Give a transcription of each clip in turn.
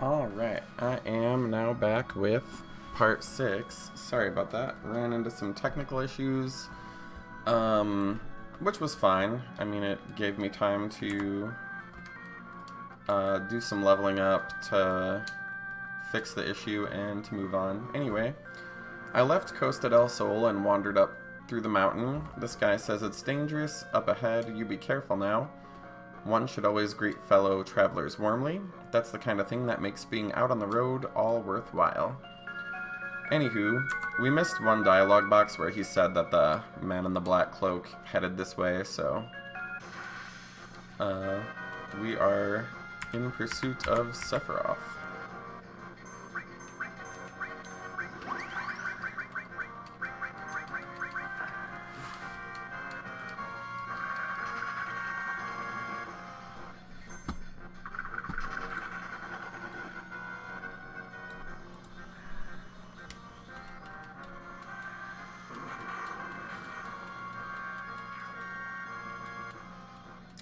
Alright, I am now back with part 6. Sorry about that. Ran into some technical issues, which was fine. I mean, it gave me time to do some leveling up to fix the issue and to move on. Anyway, I left Costa del Sol and wandered up through the mountain. This guy says it's dangerous. Up ahead, you be careful now. One should always greet fellow travelers warmly. That's the kind of thing that makes being out on the road all worthwhile. Anywho, we missed one dialogue box where he said that the man in the black cloak headed this way, so we are in pursuit of Sephiroth.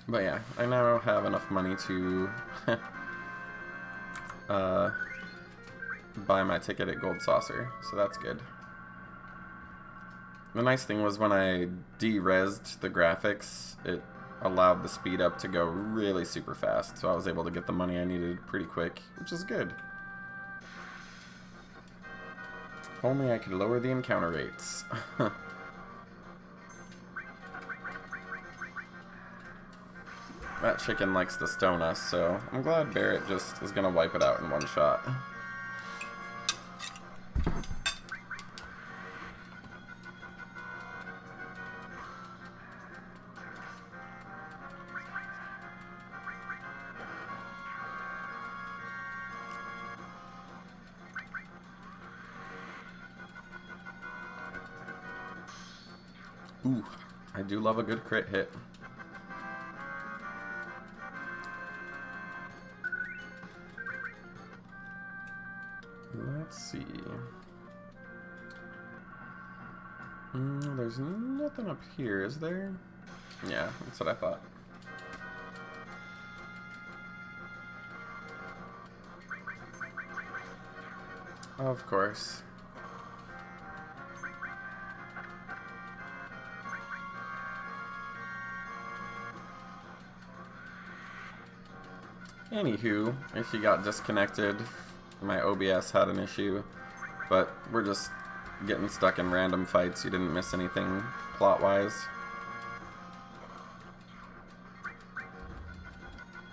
But yeah, I now have enough money to buy my ticket at Gold Saucer, so that's good. The nice thing was when I de-resed the graphics, it allowed the speed up to go really super fast, so I was able to get the money I needed pretty quick, which is good. If only I could lower the encounter rates. That chicken likes to stone us, so I'm glad Barrett just is gonna wipe it out in one shot. Ooh, I do love a good crit hit. Let's see. There's nothing up here, is there? Yeah, that's what I thought. Of course. Anywho, if you got disconnected, my OBS had an issue, but we're just getting stuck in random fights. You didn't miss anything plot-wise.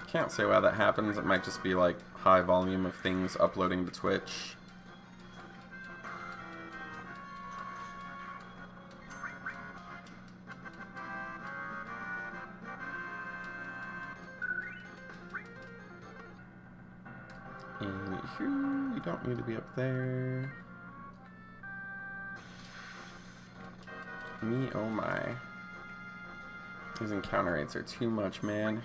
Can't say why that happens. It might just be like high volume of things uploading to Twitch. Anywho, you don't need to be up there. Me, oh my. These encounter rates are too much, man.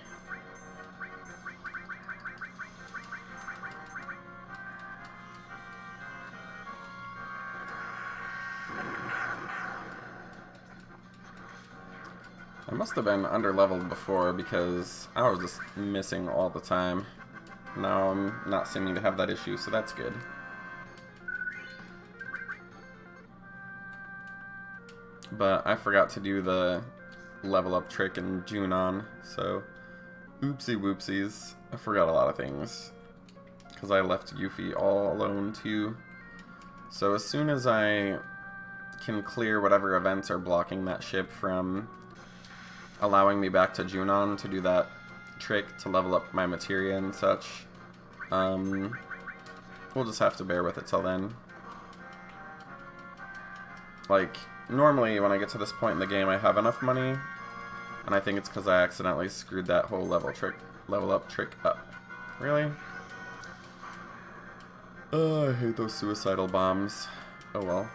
I must have been under-leveled before because I was just missing all the time. Now I'm not seeming to have that issue, so that's good. But I forgot to do the level up trick in Junon, so oopsie whoopsies. I forgot a lot of things because I left Yuffie all alone too. So as soon as I can clear whatever events are blocking that ship from allowing me back to Junon to do that trick to level up my materia and such, we'll just have to bear with it till then. Like, normally when I get to this point in the game I have enough money, and I think it's because I accidentally screwed that whole level up trick up. Really? Oh, I hate those suicidal bombs. Oh well.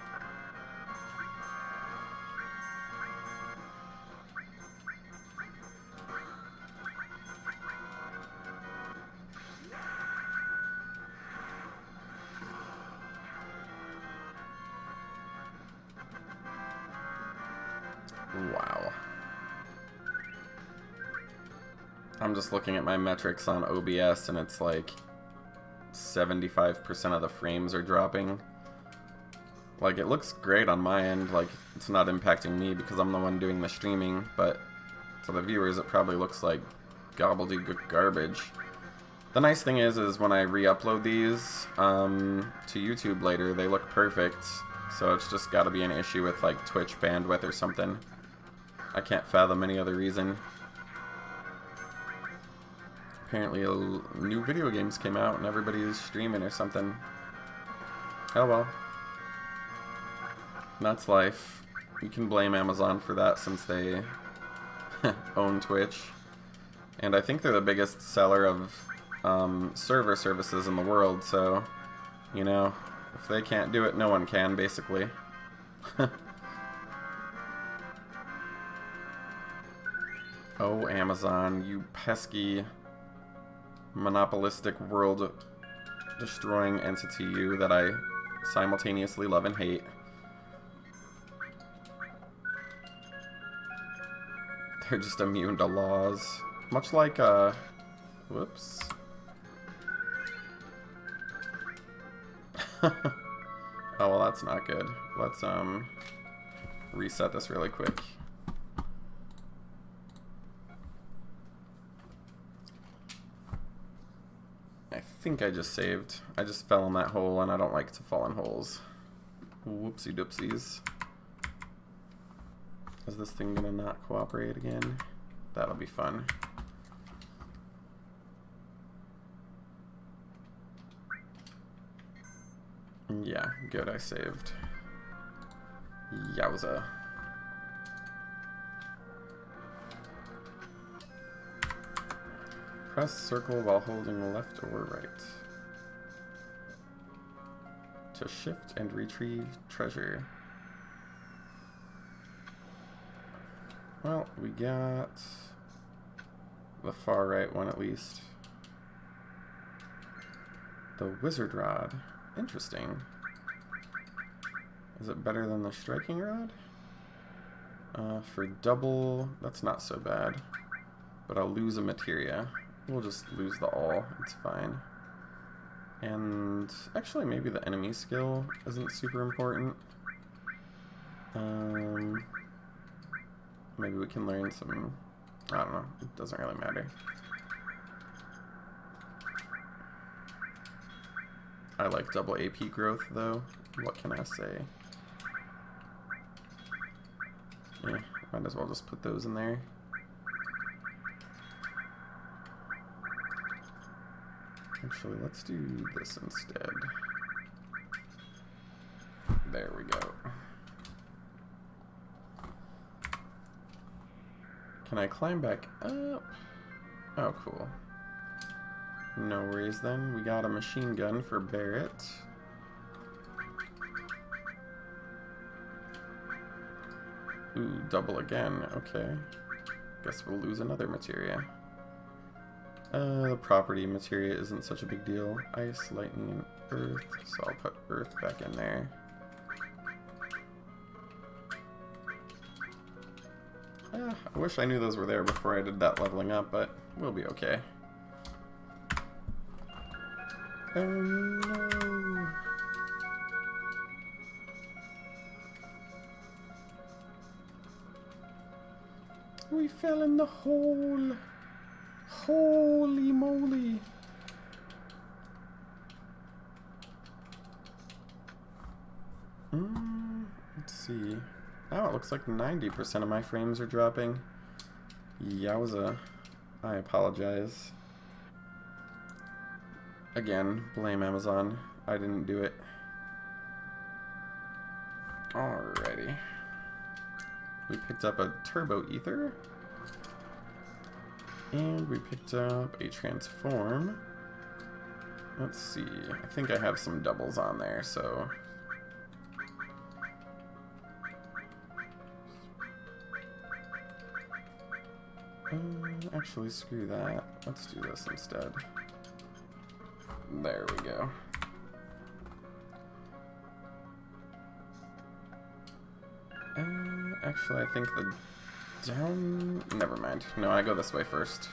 Wow. I'm just looking at my metrics on OBS and it's like 75% of the frames are dropping. Like, it looks great on my end, like, it's not impacting me because I'm the one doing the streaming, but to the viewers it probably looks like gobbledygook garbage. The nice thing is when I re-upload these to YouTube later, they look perfect, so it's just gotta be an issue with, like, Twitch bandwidth or something. I can't fathom any other reason. Apparently new video games came out and everybody is streaming or something. Oh well. That's life. You can blame Amazon for that since they own Twitch. And I think they're the biggest seller of server services in the world, so, you know, if they can't do it, no one can, basically. Oh, Amazon, you pesky, monopolistic, world-destroying entity, you, that I simultaneously love and hate. They're just immune to laws. Much like, whoops. Oh, well, that's not good. Let's, reset this really quick. I think I just saved. I just fell in that hole, and I don't like to fall in holes. Whoopsie doopsies. Is this thing gonna not cooperate again? That'll be fun. Yeah, good, I saved. Yowza. Press circle while holding left or right to shift and retrieve treasure. Well, we got the far right one at least. The wizard rod. Interesting. Is it better than the striking rod? For double, that's not so bad. But I'll lose a materia. We'll just lose the all, it's fine. And actually maybe the enemy skill isn't super important. Maybe we can learn some, I don't know, it doesn't really matter. I like double AP growth though, what can I say? Yeah, might as well just put those in there. Actually, let's do this instead. There we go. Can I climb back up? Oh, cool. No worries then. We got a machine gun for Barrett. Ooh, double again. Okay. Guess we'll lose another materia. The property materia isn't such a big deal. Ice, lightning, and earth. So I'll put earth back in there. I wish I knew those were there before I did that leveling up, but we'll be okay. Oh no! We fell in the hole! Holy moly! Let's see. Oh, it looks like 90% of my frames are dropping. Yowza. I apologize. Again, blame Amazon. I didn't do it. Alrighty. We picked up a turbo ether. And we picked up a transform. Let's see. I think I have some doubles on there, so... actually, screw that. Let's do this instead. There we go. Actually, I think the down... Never mind. No, I go this way first.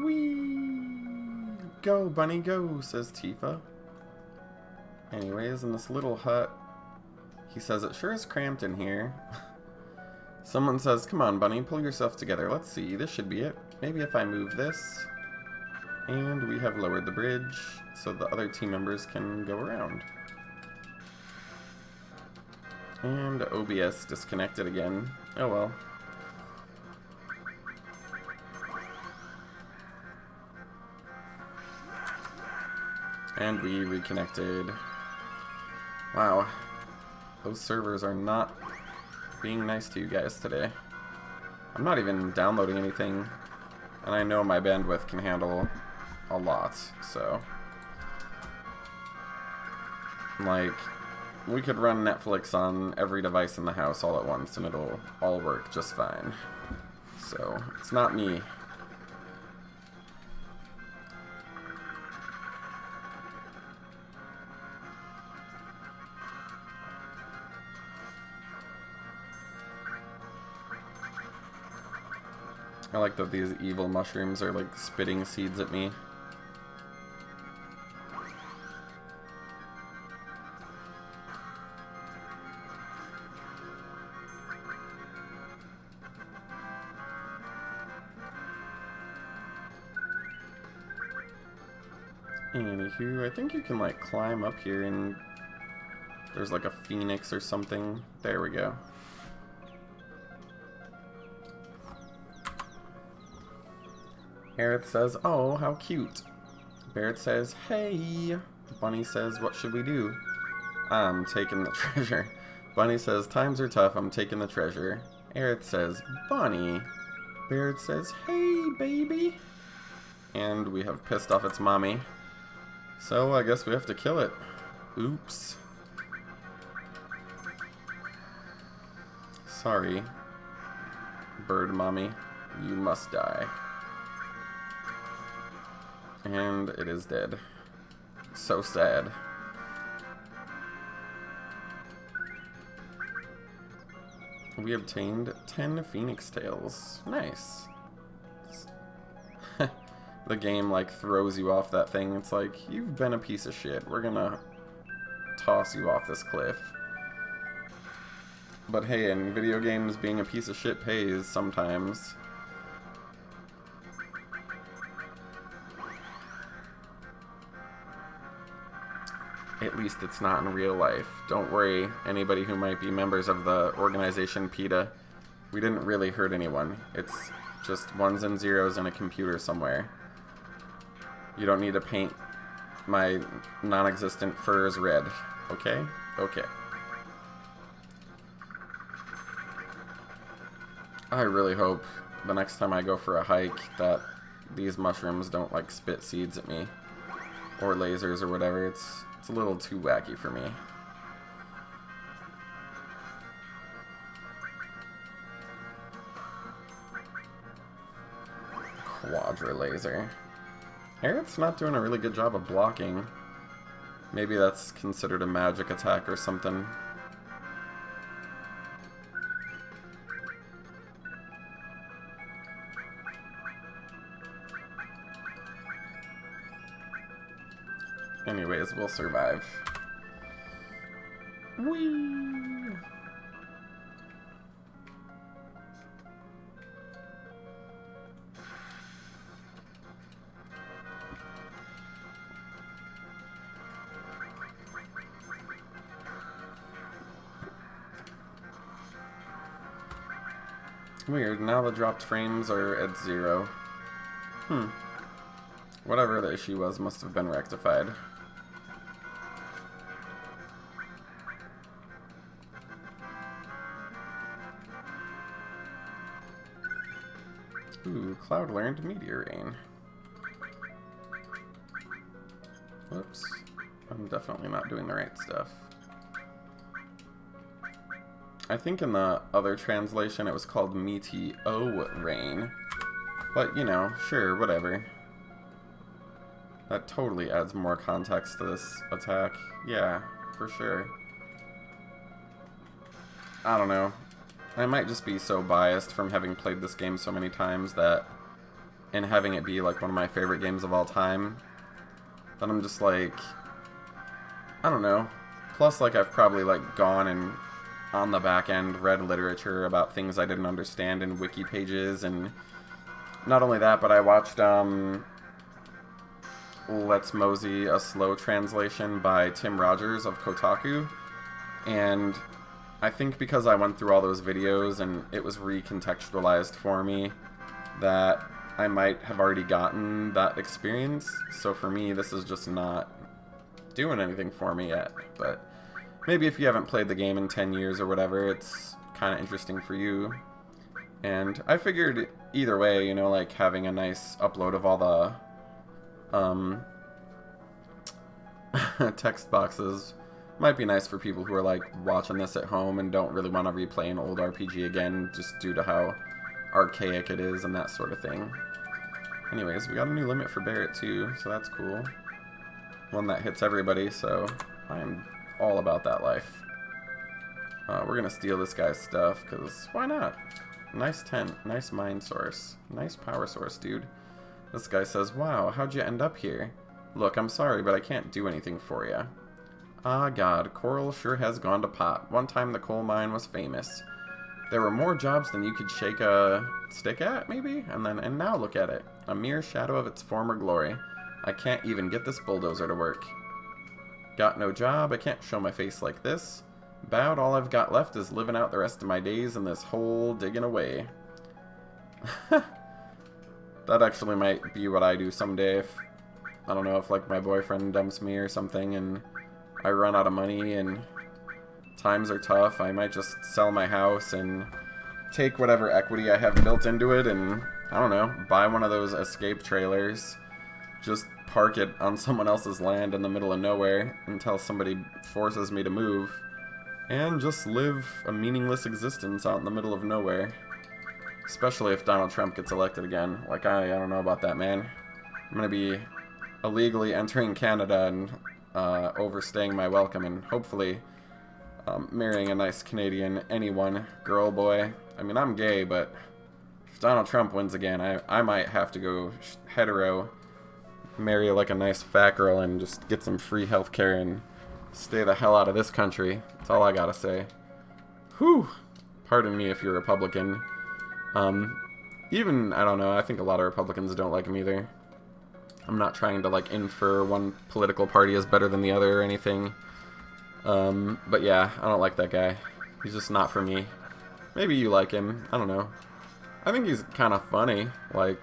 Whee! Go, bunny, go, says Tifa. Anyways, in this little hut, he says, it sure is cramped in here. Someone says, come on, bunny, pull yourself together. Let's see, this should be it. Maybe if I move this. And we have lowered the bridge so the other team members can go around. And OBS disconnected again. Oh well. And we reconnected. Wow. Those servers are not being nice to you guys today. I'm not even downloading anything, and I know my bandwidth can handle a lot, so like we could run Netflix on every device in the house all at once and it'll all work just fine. So it's not me. I like that these evil mushrooms are like spitting seeds at me. Anywho, I think you can like climb up here and there's like a phoenix or something. There we go. Aerith says, oh, how cute. Barrett says, hey. Bunny says, what should we do? I'm taking the treasure. Bunny says, times are tough, I'm taking the treasure. Aerith says, Bunny. Barrett says, hey, baby. And we have pissed off its mommy. So I guess we have to kill it. Oops. Sorry, bird mommy. You must die. And it is dead. So sad. We obtained 10 phoenix tails. Nice. The game like throws you off that thing. It's like, you've been a piece of shit. We're gonna toss you off this cliff. But hey, in video games, being a piece of shit pays sometimes. At least it's not in real life. Don't worry, anybody who might be members of the organization PETA. We didn't really hurt anyone. It's just ones and zeros in a computer somewhere. You don't need to paint my non-existent furs red. Okay? Okay. I really hope the next time I go for a hike that these mushrooms don't like spit seeds at me. Or lasers or whatever. It's a little too wacky for me. Quadra laser. Aerith's not doing a really good job of blocking. Maybe that's considered a magic attack or something. Anyways, we'll survive. Whee! Weird, now the dropped frames are at 0. Whatever the issue was must have been rectified. Ooh, Cloud learned Meteor Rain. Whoops. I'm definitely not doing the right stuff. I think in the other translation it was called Meteor Rain. But, you know, sure, whatever. That totally adds more context to this attack. Yeah, for sure. I don't know. I might just be so biased from having played this game so many times that and having it be like one of my favorite games of all time, then I'm just like, I don't know. Plus, like, I've probably like gone and on the back end read literature about things I didn't understand in wiki pages, and not only that, but I watched Let's Mosey, a slow translation by Tim Rogers of Kotaku, and I think because I went through all those videos and it was recontextualized for me, that I might have already gotten that experience. So for me, this is just not doing anything for me yet. But maybe if you haven't played the game in 10 years or whatever, it's kind of interesting for you. And I figured either way, you know, like having a nice upload of all the text boxes might be nice for people who are like watching this at home and don't really want to replay an old RPG again just due to how archaic it is and that sort of thing. Anyways, we got a new limit for Barrett too, so that's cool. One that hits everybody, so I am all about that life. We're gonna steal this guy's stuff, because why not? Nice tent, nice mine source, nice power source, dude. This guy says, wow, how'd you end up here? Look, I'm sorry, but I can't do anything for you. Ah, God, coral sure has gone to pot. One time the coal mine was famous. There were more jobs than you could shake a stick at, maybe? And now look at it. A mere shadow of its former glory. I can't even get this bulldozer to work. Got no job, I can't show my face like this. About all I've got left is living out the rest of my days in this hole digging away. That actually might be what I do someday if, I don't know, if like my boyfriend dumps me or something and I run out of money and times are tough. I might just sell my house and take whatever equity I have built into it and, I don't know, buy one of those escape trailers. Just park it on someone else's land in the middle of nowhere until somebody forces me to move. And just live a meaningless existence out in the middle of nowhere. Especially if Donald Trump gets elected again. Like, I don't know about that, man. I'm gonna be illegally entering Canada and overstaying my welcome and hopefully marrying a nice Canadian anyone, girl, boy. I mean, I'm gay, but if Donald Trump wins again, I might have to go hetero, marry like a nice fat girl and just get some free healthcare and stay the hell out of this country. That's all I gotta say. Whew. Pardon me if you're Republican. Even, I don't know, I think a lot of Republicans don't like him either. I'm not trying to, like, infer one political party is better than the other or anything. But yeah, I don't like that guy. He's just not for me. Maybe you like him. I don't know. I think he's kind of funny. Like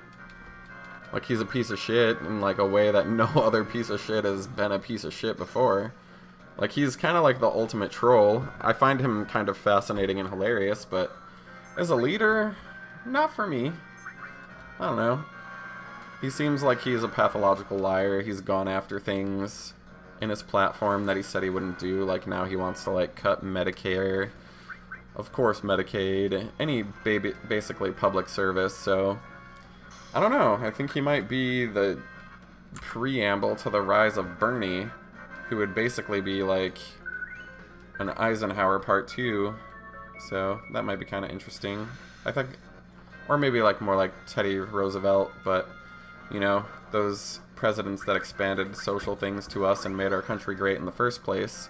he's a piece of shit in, like, a way that no other piece of shit has been a piece of shit before. Like, he's kind of like the ultimate troll. I find him kind of fascinating and hilarious, but as a leader, not for me. I don't know. He seems like he's a pathological liar. He's gone after things in his platform that he said he wouldn't do. Like, now he wants to, like, cut Medicare. Of course, Medicaid. Any basically public service, so I don't know. I think he might be the preamble to the rise of Bernie, who would basically be like an Eisenhower Part 2. So that might be kind of interesting. I think, or maybe like more like Teddy Roosevelt, but you know, those presidents that expanded social things to us and made our country great in the first place.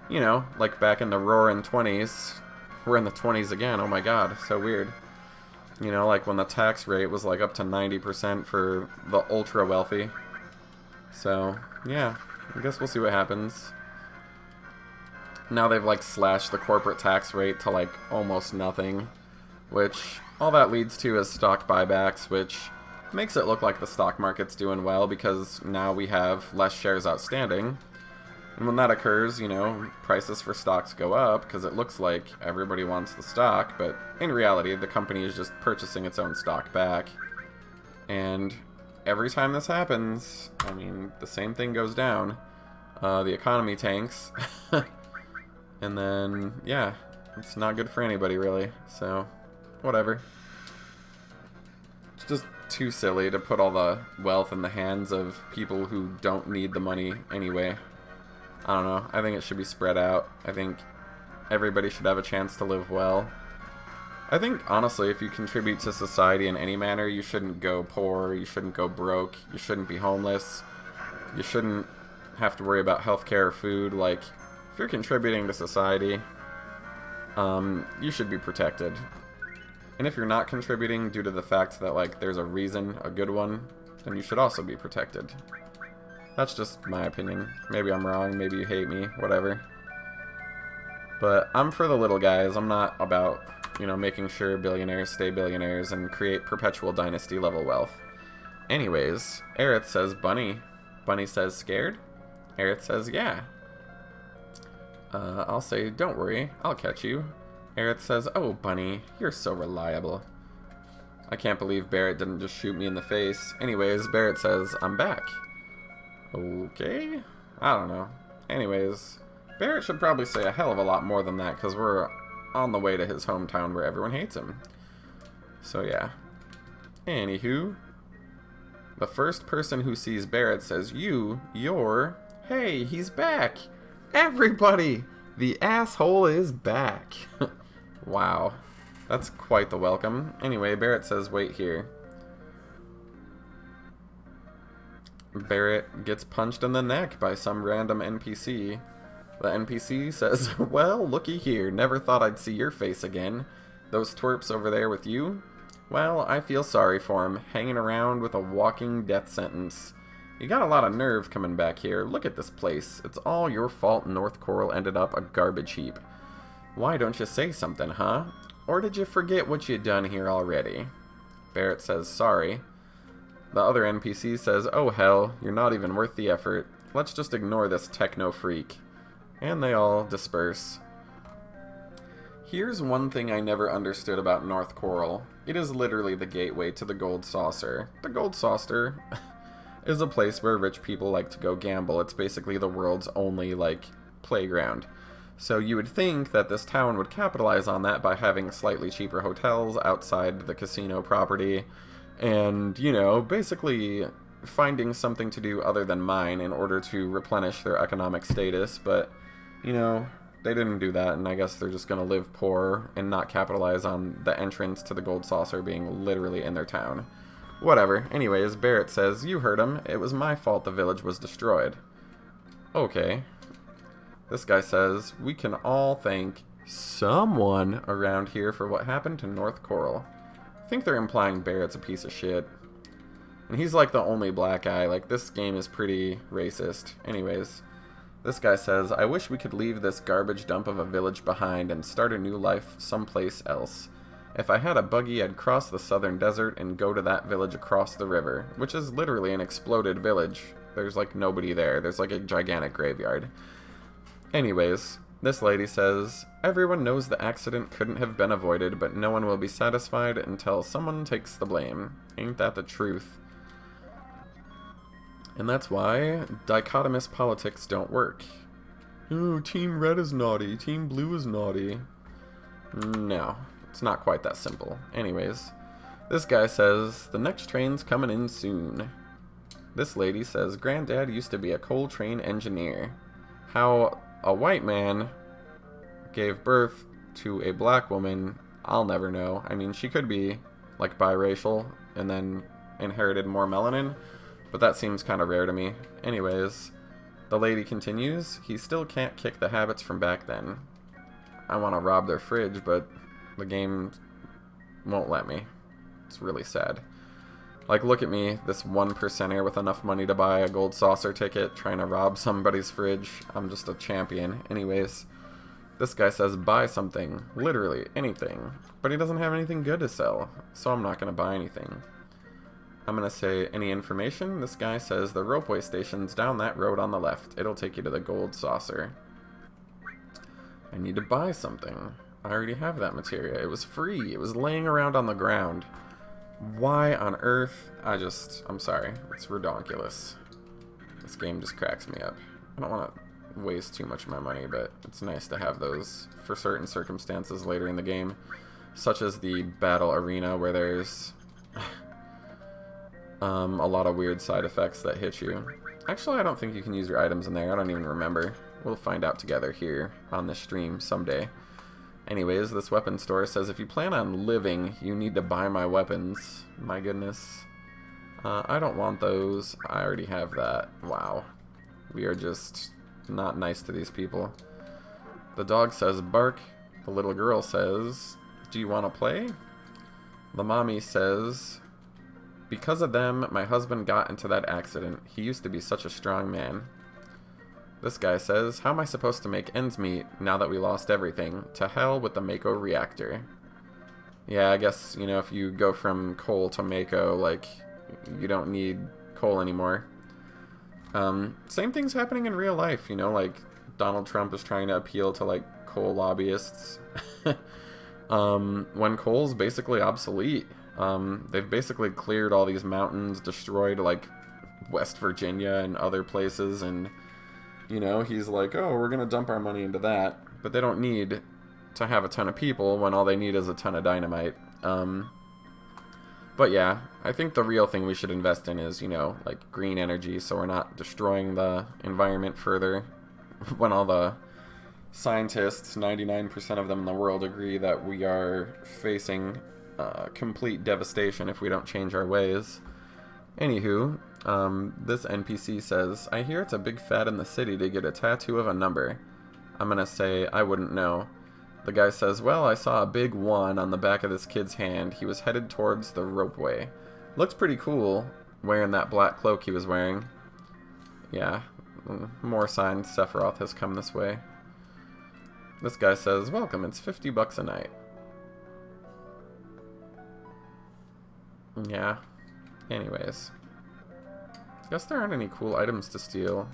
You know, like back in the roaring 20s. We're in the 20s again. Oh my God, so weird. You know, like when the tax rate was like up to 90% for the ultra wealthy. So, yeah, I guess we'll see what happens. Now they've like slashed the corporate tax rate to like almost nothing, which all that leads to is stock buybacks, which makes it look like the stock market's doing well because now we have less shares outstanding. And when that occurs, you know, prices for stocks go up because it looks like everybody wants the stock, but in reality, the company is just purchasing its own stock back. And every time this happens, I mean, the same thing goes down. The economy tanks. And then, yeah, it's not good for anybody, really. So, whatever. It's just too silly to put all the wealth in the hands of people who don't need the money anyway. I don't know. I think it should be spread out. I think everybody should have a chance to live well. I think, honestly, if you contribute to society in any manner, you shouldn't go poor, you shouldn't go broke, you shouldn't be homeless, you shouldn't have to worry about healthcare or food. Like, if you're contributing to society, you should be protected. And if you're not contributing due to the fact that, like, there's a reason, a good one, then you should also be protected. That's just my opinion. Maybe I'm wrong, maybe you hate me, whatever. But I'm for the little guys. I'm not about, you know, making sure billionaires stay billionaires and create perpetual dynasty level wealth. Anyways, Aerith says bunny. Bunny says scared. Aerith says yeah. I'll say don't worry, I'll catch you. Aerith says, oh Bunny, you're so reliable. I can't believe Barrett didn't just shoot me in the face. Anyways, Barrett says I'm back. Okay? I don't know. Anyways, Barrett should probably say a hell of a lot more than that, because we're on the way to his hometown where everyone hates him. So yeah. Anywho, the first person who sees Barrett says, you're... Hey, he's back! Everybody! The asshole is back! Wow. That's quite the welcome. Anyway, Barrett says, wait here. Barrett gets punched in the neck by some random NPC. The NPC says, well, looky here, never thought I'd see your face again. Those twerps over there with you? Well, I feel sorry for him, hanging around with a walking death sentence. You got a lot of nerve coming back here. Look at this place. It's all your fault North Coral ended up a garbage heap. Why don't you say something, huh? Or did you forget what you done here already? Barrett says, sorry. The other NPC says, oh hell, you're not even worth the effort. Let's just ignore this techno freak. And they all disperse. Here's one thing I never understood about North Coral. It is literally the gateway to the Gold Saucer. The Gold Saucer is a place where rich people like to go gamble. It's basically the world's only, like, playground. So you would think that this town would capitalize on that by having slightly cheaper hotels outside the casino property. And, you know, basically finding something to do other than mine in order to replenish their economic status. But, you know, they didn't do that, and I guess they're just going to live poor and not capitalize on the entrance to the Gold Saucer being literally in their town. Whatever. Anyways, Barrett says, you heard him. It was my fault the village was destroyed. Okay. This guy says, we can all thank someone around here for what happened to North Coral. I think they're implying Barrett's a piece of shit. And he's like the only black guy. Like, this game is pretty racist. Anyways, this guy says, I wish we could leave this garbage dump of a village behind and start a new life someplace else. If I had a buggy, I'd cross the southern desert and go to that village across the river, which is literally an exploded village. There's like nobody there. There's like a gigantic graveyard. Anyways, this lady says, everyone knows the accident couldn't have been avoided, but no one will be satisfied until someone takes the blame. Ain't that the truth? And that's why dichotomous politics don't work. Oh, Team Red is naughty, Team Blue is naughty. No, it's not quite that simple. Anyways, this guy says, the next train's coming in soon. This lady says, Granddad used to be a coal train engineer. How a white man gave birth to a black woman, I'll never know. I mean, she could be, like, biracial and then inherited more melanin, but that seems kind of rare to me. Anyways, the lady continues, he still can't kick the habits from back then. I want to rob their fridge, but the game won't let me. It's really sad. Like, look at me, this 1%er with enough money to buy a Gold Saucer ticket, trying to rob somebody's fridge. I'm just a champion. Anyways, this guy says buy something. Literally, anything. But he doesn't have anything good to sell, so I'm not going to buy anything. I'm going to say, any information? This guy says the ropeway station's down that road on the left. It'll take you to the Gold Saucer. I need to buy something. I already have that materia. It was free. It was laying around on the ground. Why on earth? I'm sorry. It's redonkulous. This game just cracks me up. I don't want to waste too much of my money, but it's nice to have those for certain circumstances later in the game. Such as the battle arena where there's a lot of weird side effects that hit you. Actually, I don't think you can use your items in there. I don't even remember. We'll find out together here on this stream someday. Anyways, this weapon store says if you plan on living, you need to buy my weapons. My goodness. I don't want those. I already have that. Wow. We are just not nice to these people. The dog says bark. The little girl says, do you want to play? The mommy says, because of them, my husband got into that accident. He used to be such a strong man. This guy says, how am I supposed to make ends meet now that we lost everything? To hell with the Mako reactor. Yeah, I guess, you know, if you go from coal to Mako, like, you don't need coal anymore. Same thing's happening in real life, you know, like, Donald Trump is trying to appeal to, like, coal lobbyists. When coal's basically obsolete. They've basically cleared all these mountains, destroyed, like, West Virginia and other places, and... you know, he's like, oh, we're going to dump our money into that. But they don't need to have a ton of people when all they need is a ton of dynamite. But yeah, I think the real thing we should invest in is, you know, like green energy so we're not destroying the environment further. When all the scientists, 99% of them in the world, agree that we are facing complete devastation if we don't change our ways. Anywho, this NPC says, I hear it's a big fad in the city to get a tattoo of a number. I'm gonna say, I wouldn't know. The guy says, well, I saw a big 1 on the back of this kid's hand. He was headed towards the ropeway. Looks pretty cool, wearing that black cloak he was wearing. Yeah, more signs Sephiroth has come this way. This guy says, welcome, it's $50 a night. Yeah. Anyways. Guess there aren't any cool items to steal.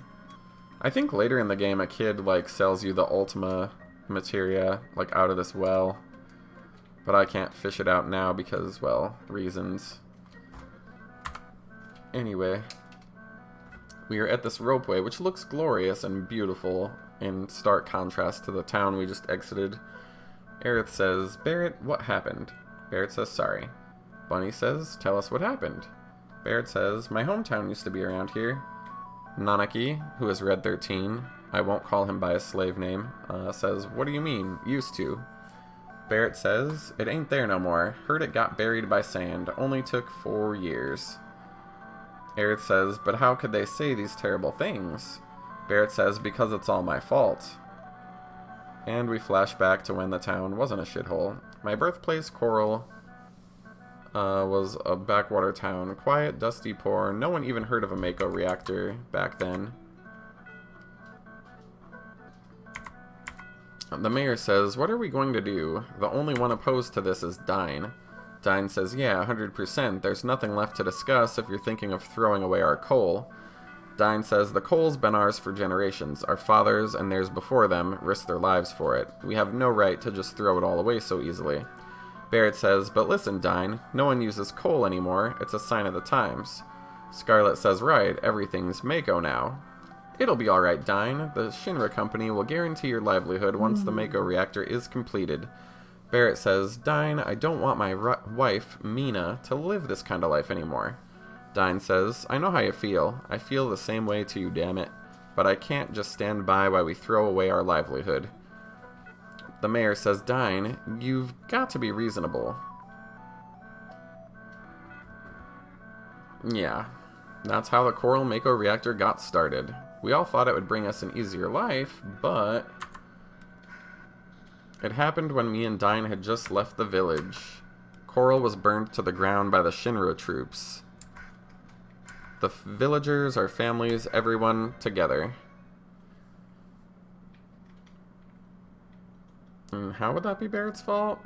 I think later in the game a kid, like, sells you the Ultima materia, like, out of this well. But I can't fish it out now because, well, reasons. Anyway. We are at this ropeway, which looks glorious and beautiful in stark contrast to the town we just exited. Aerith says, Barrett, what happened? Barrett says, sorry. Bunny says, tell us what happened. Barrett says, my hometown used to be around here. Nanaki, who has read 13, I won't call him by his slave name, says, what do you mean, used to? Barrett says, it ain't there no more. Heard it got buried by sand. Only took 4 years. Aerith says, but how could they say these terrible things? Barrett says, because it's all my fault. And we flash back to when the town wasn't a shithole. My birthplace, Coral, was a backwater town. Quiet, dusty, poor. No one even heard of a Mako reactor back then. The mayor says, what are we going to do? The only one opposed to this is Dine. Dine says, yeah, 100%. There's nothing left to discuss if you're thinking of throwing away our coal. Dine says, the coal's been ours for generations. Our fathers and theirs before them risked their lives for it. We have no right to just throw it all away so easily. Barrett says, but listen, Dine, no one uses coal anymore. It's a sign of the times. Scarlet says, right, everything's Mako now. It'll be alright, Dine. The Shinra company will guarantee your livelihood once the Mako reactor is completed. Barrett says, Dine, I don't want my wife, Mina, to live this kind of life anymore. Dine says, I know how you feel. I feel the same way too, damn it. But I can't just stand by while we throw away our livelihood. The mayor says, Dine, you've got to be reasonable. Yeah, that's how the Coral Mako reactor got started. We all thought it would bring us an easier life, but it happened when me and Dine had just left the village. Coral was burned to the ground by the Shinra troops. The villagers, our families, everyone together. And how would that be Barrett's fault?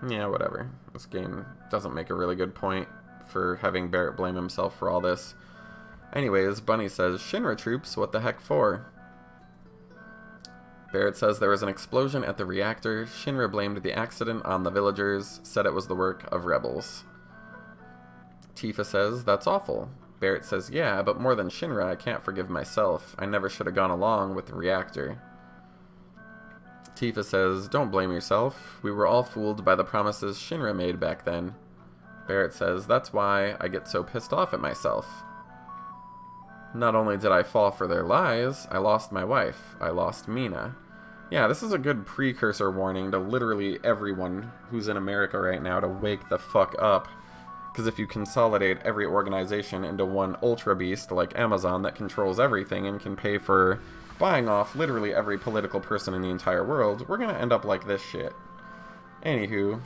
Yeah, whatever. This game doesn't make a really good point for having Barrett blame himself for all this. Anyways, Bunny says, Shinra troops, what the heck for? Barrett says there was an explosion at the reactor. Shinra blamed the accident on the villagers, said it was the work of rebels. Tifa says, that's awful. Barrett says, yeah, but more than Shinra, I can't forgive myself. I never should have gone along with the reactor. Tifa says, don't blame yourself. We were all fooled by the promises Shinra made back then. Barrett says, that's why I get so pissed off at myself. Not only did I fall for their lies, I lost my wife. I lost Mina. Yeah, this is a good precursor warning to literally everyone who's in America right now to wake the fuck up. Because if you consolidate every organization into one ultra beast like Amazon that controls everything and can pay for buying off literally every political person in the entire world, we're going to end up like this shit. Anywho,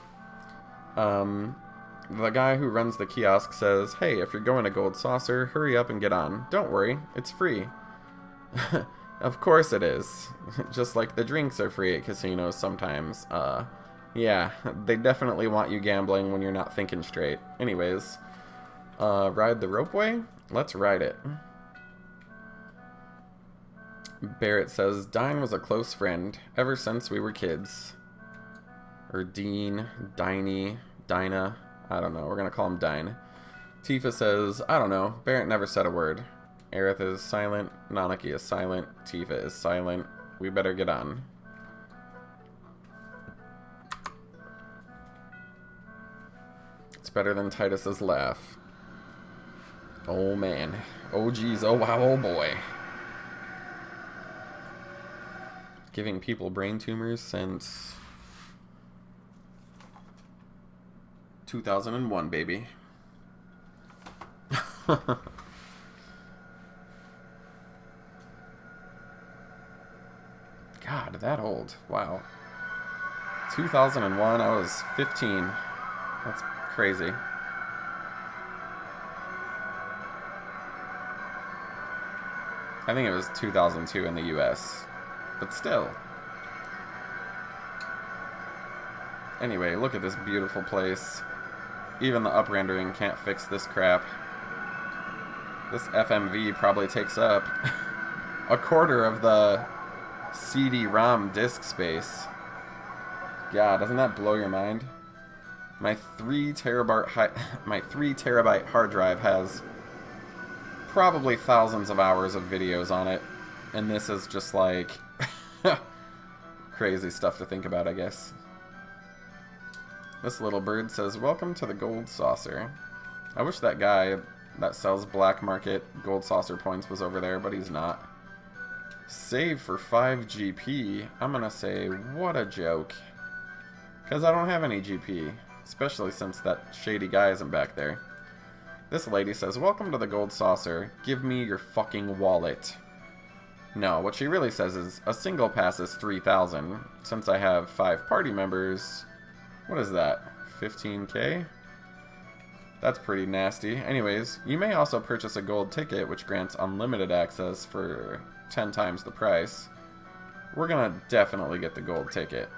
the guy who runs the kiosk says, hey, if you're going to Gold Saucer, hurry up and get on. Don't worry, it's free. Of course it is. Just like the drinks are free at casinos sometimes. Yeah, they definitely want you gambling when you're not thinking straight. Anyways, ride the ropeway? Let's ride it. Barrett says, Dine was a close friend ever since we were kids. Or Dean, Diney, Dinah. I don't know. We're going to call him Dine. Tifa says, I don't know. Barrett never said a word. Aerith is silent. Nanaki is silent. Tifa is silent. We better get on. It's better than Titus's laugh. Oh man. Oh geez. Oh wow. Oh boy. Giving people brain tumors since 2001, baby. God, that old. Wow. 2001, I was 15. That's crazy. I think it was 2002 in the US. But still. Anyway, look at this beautiful place. Even the up-rendering can't fix this crap. This FMV probably takes up a quarter of the CD-ROM disk space. God, doesn't that blow your mind? My 3 terabyte hard drive has probably thousands of hours of videos on it, and this is just like crazy stuff to think about, I guess. This little bird says, welcome to the Gold Saucer. I wish that guy that sells black market Gold Saucer points was over there, but he's not. Save for 5 GP. I'm gonna say, what a joke. Because I don't have any GP. Especially since that shady guy isn't back there. This lady says, welcome to the Gold Saucer. Give me your fucking wallet. No, what she really says is, a single pass is 3,000. Since I have 5 party members, what is that? 15k? That's pretty nasty. Anyways, you may also purchase a gold ticket, which grants unlimited access for 10 times the price. We're gonna definitely get the gold ticket.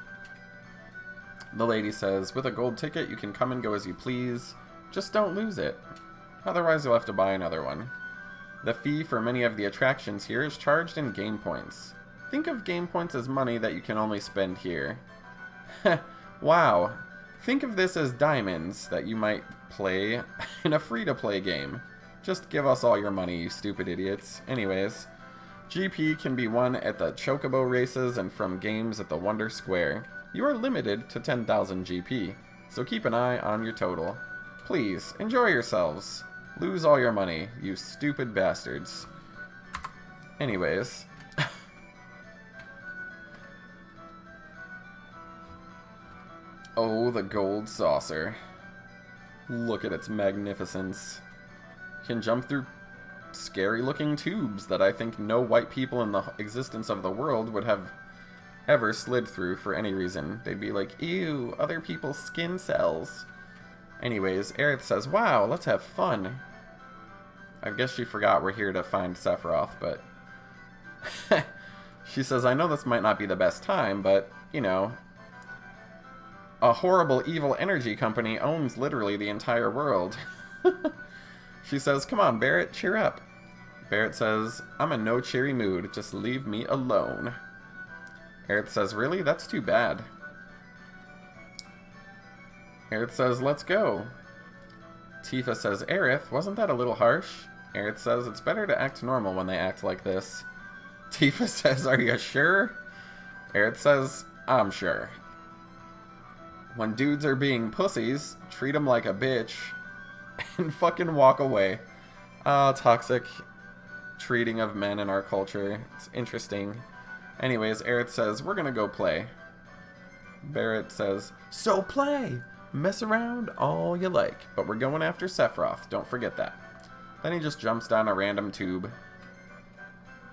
The lady says, with a gold ticket, you can come and go as you please. Just don't lose it. Otherwise, you'll have to buy another one. The fee for many of the attractions here is charged in game points. Think of game points as money that you can only spend here. Wow. Think of this as diamonds that you might play in a free-to-play game. Just give us all your money, you stupid idiots. Anyways, GP can be won at the Chocobo races and from games at the Wonder Square. You are limited to 10,000 GP, so keep an eye on your total. Please, enjoy yourselves. Lose all your money, you stupid bastards. Anyways. Oh, the Gold Saucer. Look at its magnificence. You can jump through scary-looking tubes that I think no white people in the existence of the world would have ever slid through for any reason. They'd be like, ew, other people's skin cells. Anyways, Aerith says, wow, let's have fun. I guess she forgot we're here to find Sephiroth, but she says, I know this might not be the best time, but, you know, a horrible evil energy company owns literally the entire world. She says, come on, Barrett, cheer up. Barrett says, I'm in no cheery mood, just leave me alone. Aerith says, really? That's too bad. Aerith says, let's go. Tifa says, Aerith, wasn't that a little harsh? Aerith says, it's better to act normal when they act like this. Tifa says, are you sure? Aerith says, I'm sure. When dudes are being pussies, treat them like a bitch and fucking walk away. Toxic treating of men in our culture. It's interesting. Anyways, Aerith says, we're gonna go play. Barrett says, so play! Mess around all you like, but we're going after Sephiroth, don't forget that. Then he just jumps down a random tube.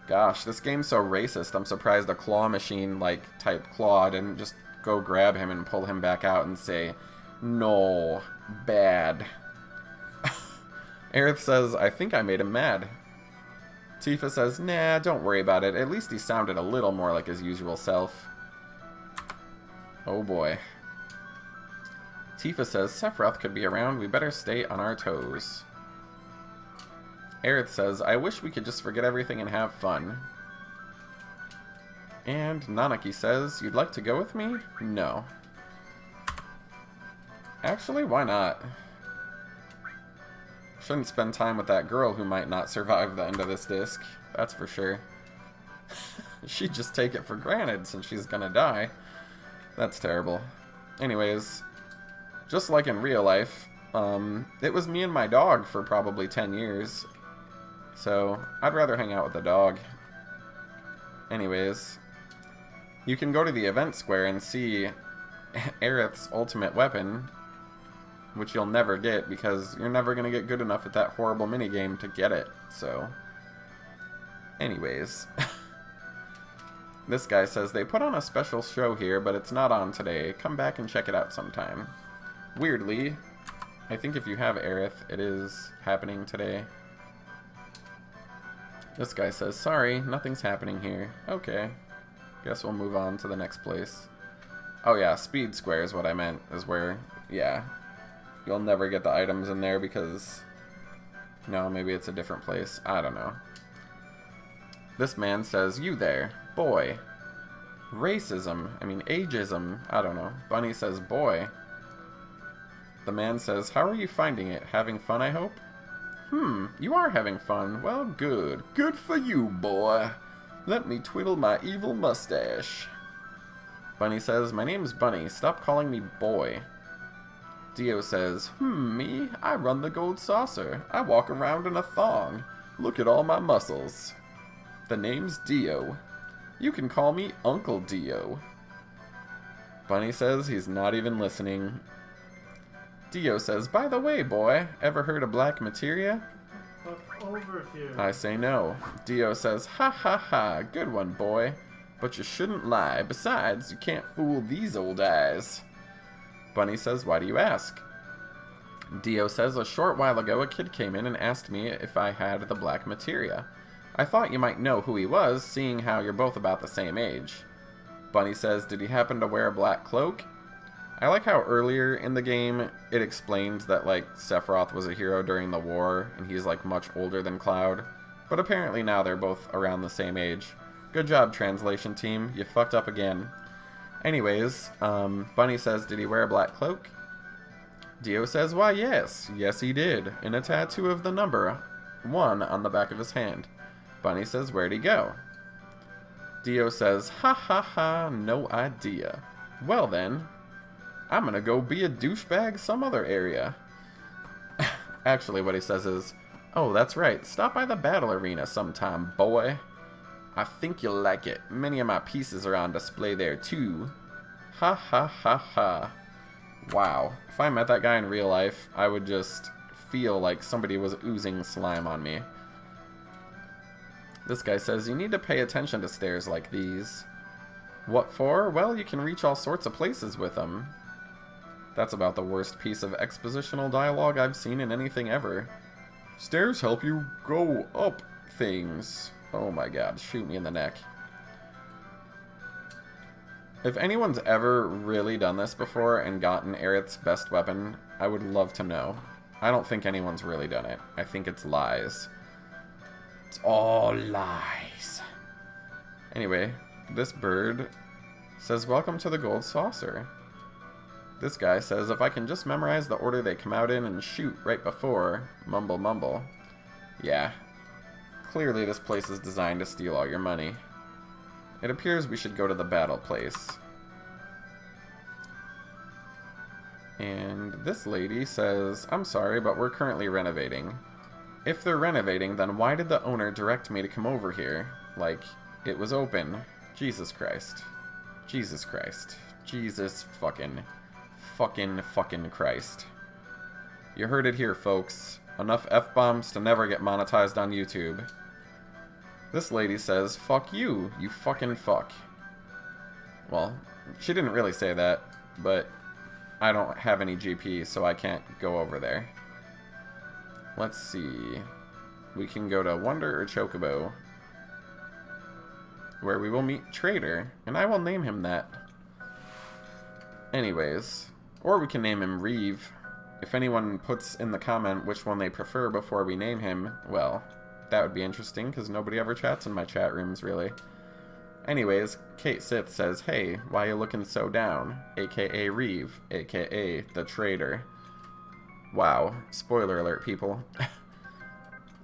Gosh, this game's so racist, I'm surprised a claw machine, like, type claw didn't just go grab him and pull him back out and say, no, bad. Aerith says, I think I made him mad. Tifa says, nah, don't worry about it, at least he sounded a little more like his usual self. Oh boy. Tifa says, Sephiroth could be around, we better stay on our toes. Aerith says, I wish we could just forget everything and have fun. And Nanaki says, you'd like to go with me? No. Actually, why not? Shouldn't spend time with that girl who might not survive the end of this disc. That's for sure. She'd just take it for granted since she's gonna die. That's terrible. Anyways, just like in real life, it was me and my dog for probably 10 years. So, I'd rather hang out with the dog. Anyways, you can go to the event square and see Aerith's ultimate weapon, which you'll never get because you're never going to get good enough at that horrible minigame to get it. So, anyways. This guy says, they put on a special show here, but it's not on today. Come back and check it out sometime. Weirdly, I think if you have Aerith, it is happening today. This guy says, sorry, nothing's happening here. Okay. Guess we'll move on to the next place. Oh yeah, Speed Square is what I meant, is where, yeah. You'll never get the items in there because... No, maybe it's a different place. I don't know. This man says, you there, boy. Racism, ageism, I don't know. Bunny says, boy. The man says, how are you finding it? Having fun, I hope? You are having fun. Well, good. Good for you, boy. Let me twiddle my evil mustache. Bunny says, my name's Bunny. Stop calling me boy. Dio says, me? I run the gold saucer. I walk around in a thong. Look at all my muscles. The name's Dio. You can call me Uncle Dio. Bunny says he's not even listening. Dio says, by the way, boy, ever heard of black materia? Look over here. I say no. Dio says, ha ha ha, good one, boy. But you shouldn't lie. Besides, you can't fool these old eyes. Bunny says, why do you ask? Dio says, a short while ago a kid came in and asked me if I had the black materia. I thought you might know who he was, seeing how you're both about the same age. Bunny says, did he happen to wear a black cloak? I like how earlier in the game it explained that, like, Sephiroth was a hero during the war, and he's, like, much older than Cloud. But apparently now they're both around the same age. Good job, translation team. You fucked up again. Anyways, Bunny says, did he wear a black cloak? Dio says, why, yes. Yes, he did. And a tattoo of the number 1 on the back of his hand. Bunny says, where'd he go? Dio says, ha ha ha, no idea. Well then, I'm gonna go be a douchebag some other area. Actually, what he says is, oh, that's right, stop by the battle arena sometime, boy. I think you'll like it. Many of my pieces are on display there, too. Ha ha ha ha. Wow. If I met that guy in real life, I would just feel like somebody was oozing slime on me. This guy says, you need to pay attention to stairs like these. What for? Well, you can reach all sorts of places with them. That's about the worst piece of expositional dialogue I've seen in anything ever. Stairs help you go up things. Oh my god, shoot me in the neck. If anyone's ever really done this before and gotten Aerith's best weapon, I would love to know. I don't think anyone's really done it. I think it's lies. It's all lies. Anyway, this bird says, welcome to the gold saucer. This guy says, if I can just memorize the order they come out in and shoot right before, mumble mumble. Yeah. Clearly this place is designed to steal all your money. It appears we should go to the battle place. And this lady says, I'm sorry, but we're currently renovating. If they're renovating, then why did the owner direct me to come over here? Like, it was open. Jesus Christ. Jesus Christ. Jesus fucking Christ. You heard it here, folks. Enough F-bombs to never get monetized on YouTube. This lady says, fuck you, you fucking fuck. Well, she didn't really say that, but I don't have any GP, so I can't go over there. Let's see. We can go to Wonder or Chocobo, where we will meet Trader, and I will name him that. Anyways, or we can name him Reeve. If anyone puts in the comment which one they prefer before we name him, well, that would be interesting, because nobody ever chats in my chat rooms, really. Anyways, Kate Sith says, hey, why you looking so down? AKA Reeve, AKA the Trader. Wow, spoiler alert, people.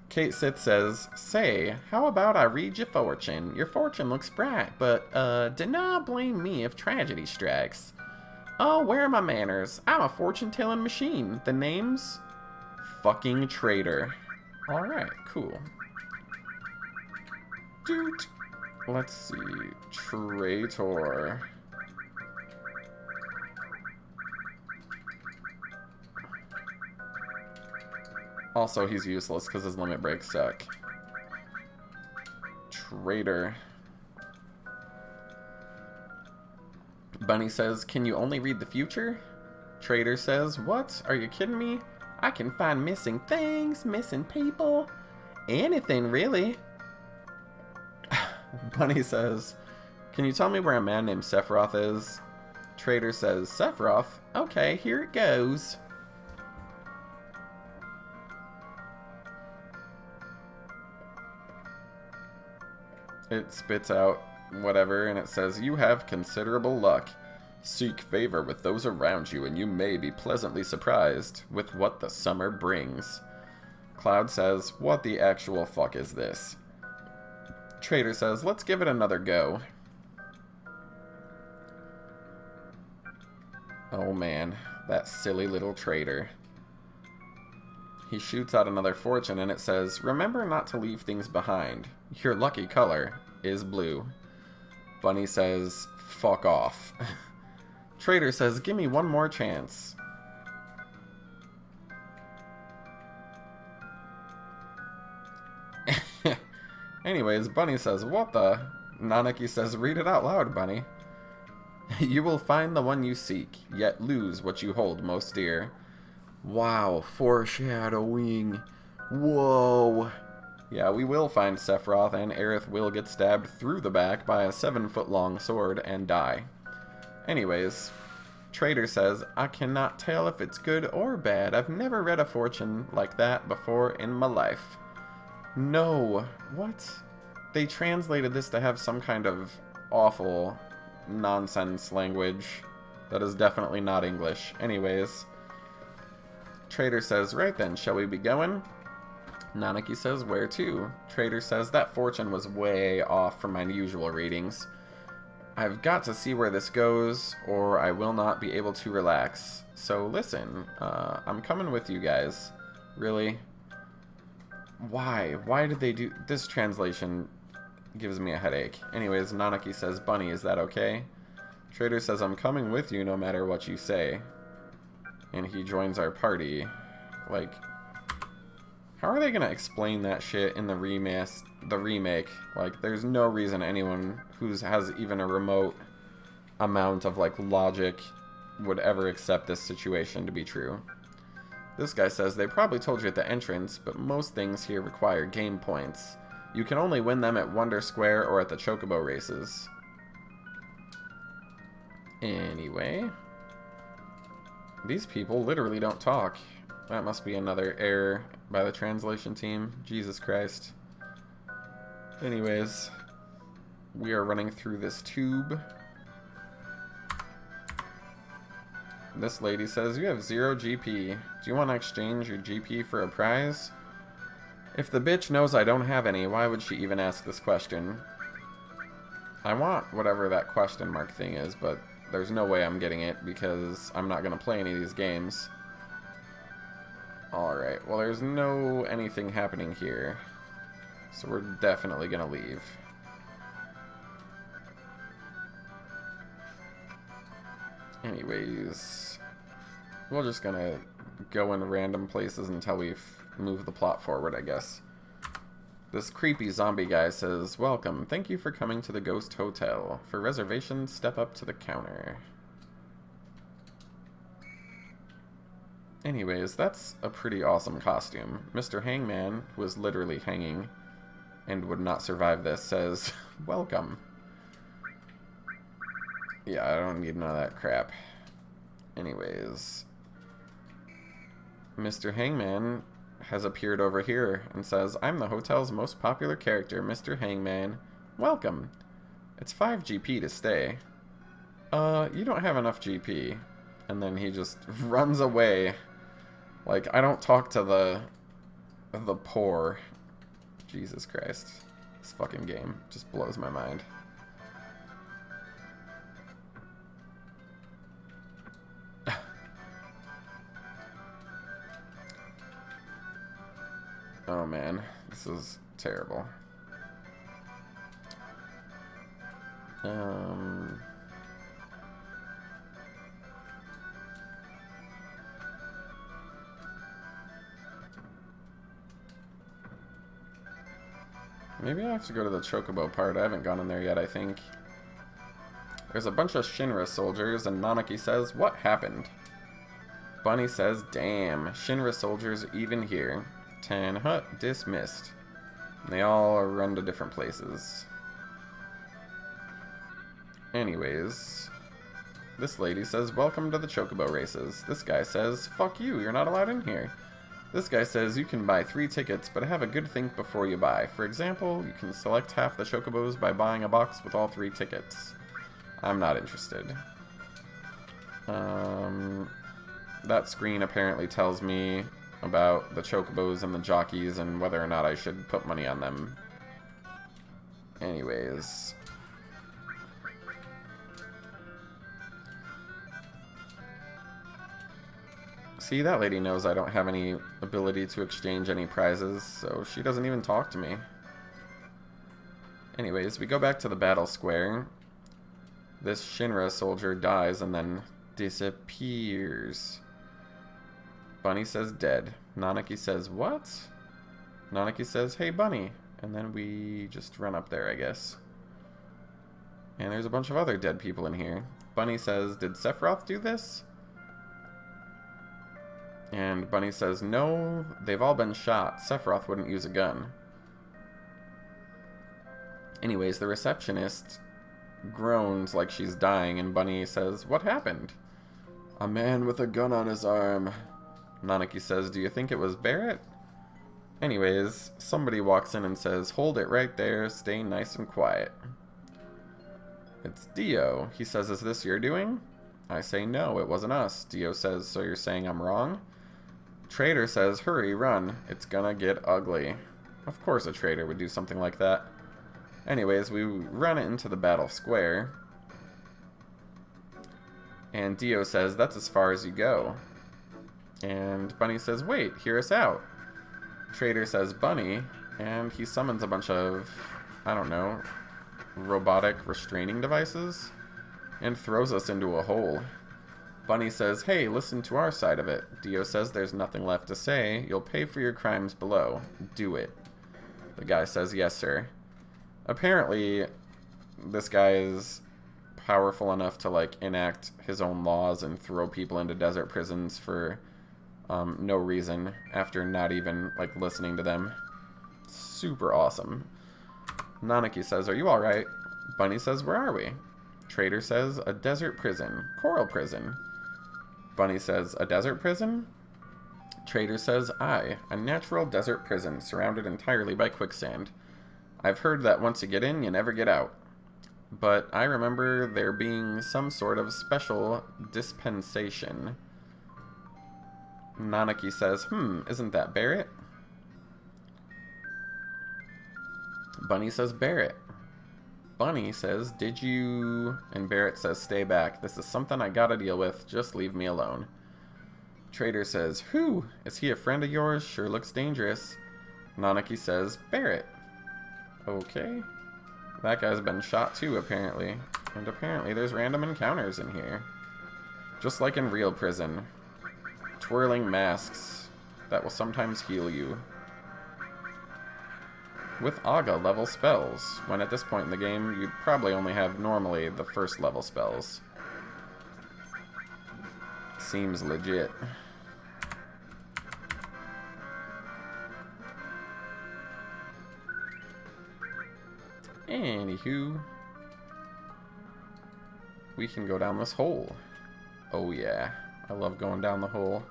Kate Sith says, say, how about I read your fortune? Your fortune looks bright, but, do not blame me if tragedy strikes. Oh, where are my manners? I'm a fortune-telling machine. The name's fucking Trader. Alright, cool. Doot. Let's see. Traitor. Also, he's useless because his limit breaks suck. Trader. Bunny says, can you only read the future? Trader says, what? Are you kidding me? I can find missing things, missing people, anything really. Bunny says, can you tell me where a man named Sephiroth is? Trader says, Sephiroth? Okay, here it goes. It spits out whatever, and it says, you have considerable luck. Seek favor with those around you, and you may be pleasantly surprised with what the summer brings. Cloud says, what the actual fuck is this? Trader says, let's give it another go. Oh man, that silly little Trader. He shoots out another fortune, and it says, remember not to leave things behind. Your lucky color is blue. Bunny says, fuck off. Trader says, give me one more chance. Anyways, Bunny says, what the? Nanaki says, read it out loud, Bunny. You will find the one you seek, yet lose what you hold most dear. Wow, foreshadowing. Whoa. Yeah, we will find Sephiroth, and Aerith will get stabbed through the back by a 7-foot-long sword and die. Anyways, Trader says, I cannot tell if it's good or bad. I've never read a fortune like that before in my life. No. What? They translated this to have some kind of awful nonsense language that is definitely not English. Anyways, Trader says, right then, shall we be going? Nanaki says, where to? Trader says, that fortune was way off from my usual readings. I've got to see where this goes, or I will not be able to relax. So listen, I'm coming with you guys. Really? Why? Why did they do... This translation gives me a headache. Anyways, Nanaki says, Bunny, is that okay? Trader says, I'm coming with you no matter what you say. And he joins our party. Like... How are they gonna explain that shit in the remake? Like, there's no reason anyone who has even a remote amount of, like, logic would ever accept this situation to be true. This guy says, they probably told you at the entrance, but most things here require game points. You can only win them at Wonder Square or at the Chocobo races. Anyway. These people literally don't talk. That must be another error by the translation team. Jesus Christ. Anyways, we are running through this tube. This lady says, you have 0 GP. Do you want to exchange your GP for a prize? If the bitch knows I don't have any, why would she even ask this question? I want whatever that question mark thing is, but there's no way I'm getting it because I'm not going to play any of these games. Alright, well there's no anything happening here. So we're definitely gonna leave. Anyways, we're just gonna go in random places until we move the plot forward, I guess. This creepy zombie guy says, "Welcome. Thank you for coming to the Ghost Hotel. For reservations, step up to the counter." Anyways, that's a pretty awesome costume. Mr. Hangman, who is literally hanging and would not survive this, says, "Welcome." Yeah, I don't need none of that crap. Anyways, Mr. Hangman has appeared over here and says, "I'm the hotel's most popular character, Mr. Hangman. Welcome. It's 5 GP to stay." You don't have enough GP. And then he just runs away. Like, I don't talk to the poor. Jesus Christ. This fucking game just blows my mind. Oh man, this is terrible. Maybe I have to go to the Chocobo part. I haven't gone in there yet, I think. There's a bunch of Shinra soldiers, and Nanaki says, "What happened?" Bunny says, "Damn, Shinra soldiers even here. 10 hut dismissed." And they all run to different places. Anyways, this lady says, "Welcome to the Chocobo races." This guy says, "Fuck you, you're not allowed in here." This guy says, "You can buy 3 tickets, but have a good think before you buy. For example, you can select half the Chocobos by buying a box with all 3 tickets." I'm not interested. That screen apparently tells me about the Chocobos and the jockeys and whether or not I should put money on them. Anyways. See, that lady knows I don't have any ability to exchange any prizes, so she doesn't even talk to me. Anyways, we go back to the battle square. This Shinra soldier dies and then disappears. Bunny says dead. Nanaki says, "What?" Nanaki says, "Hey, Bunny." And then we just run up there, I guess. And there's a bunch of other dead people in here. Bunny says, "Did Sephiroth do this?" And Bunny says, "No, they've all been shot. Sephiroth wouldn't use a gun." Anyways, the receptionist groans like she's dying, and Bunny says, "What happened?" "A man with a gun on his arm." Nanaki says, "Do you think it was Barrett?" Anyways, somebody walks in and says, "Hold it right there, stay nice and quiet." It's Dio. He says, "Is this your doing?" I say, "No, it wasn't us." Dio says, "So you're saying I'm wrong?" Trader says, "Hurry, run. It's gonna get ugly." Of course a trader would do something like that. Anyways, we run into the battle square. And Dio says, "That's as far as you go." And Bunny says, "Wait, hear us out." Trader says, "Bunny," and he summons a bunch of, I don't know, robotic restraining devices and throws us into a hole. Bunny says, "Hey, listen to our side of it." Dio says, "There's nothing left to say. You'll pay for your crimes below. Do it." The guy says, "Yes, sir." Apparently, this guy is powerful enough to, like, enact his own laws and throw people into desert prisons for no reason after not even, like, listening to them. Super awesome. Nanaki says, "Are you alright?" Bunny says, "Where are we?" Trader says, "A desert prison. Coral prison." Bunny says, "A desert prison?" Trader says, "Aye, a natural desert prison surrounded entirely by quicksand. I've heard that once you get in, you never get out. But I remember there being some sort of special dispensation." Nanaki says, "Isn't that Barrett?" Bunny says, "Barrett." Bunny says, "Did you..." And Barrett says, "Stay back. This is something I gotta deal with. Just leave me alone." Trader says, "Who? Is he a friend of yours? Sure looks dangerous." Nanaki says, "Barrett." Okay. That guy's been shot too, apparently. And apparently there's random encounters in here. Just like in real prison. Twirling masks that will sometimes heal you. With Aga level spells, when at this point in the game, you'd probably only have normally the first level spells. Seems legit. Anywho, we can go down this hole. Oh yeah, I love going down the hole.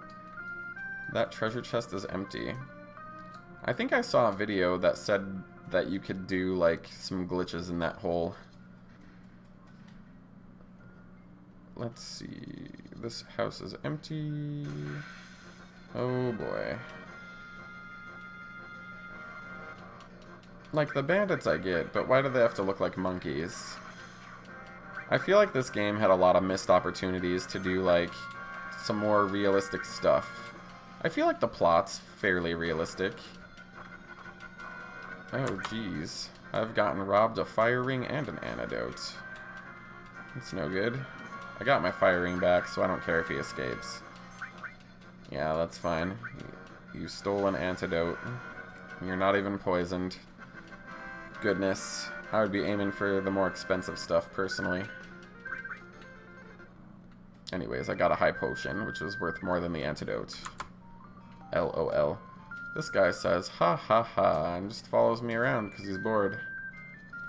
That treasure chest is empty. I think I saw a video that said that you could do like some glitches in that hole. Let's see. This house is empty. Oh boy. Like, the bandits I get, but why do they have to look like monkeys? I feel like this game had a lot of missed opportunities to do, like, some more realistic stuff. I feel like the plot's fairly realistic. Oh, jeez. I've gotten robbed a fire ring and an antidote. That's no good. I got my fire ring back, so I don't care if he escapes. Yeah, that's fine. You stole an antidote. You're not even poisoned. Goodness. I would be aiming for the more expensive stuff, personally. Anyways, I got a high potion, which was worth more than the antidote. LOL. This guy says, ha ha ha, and just follows me around because he's bored.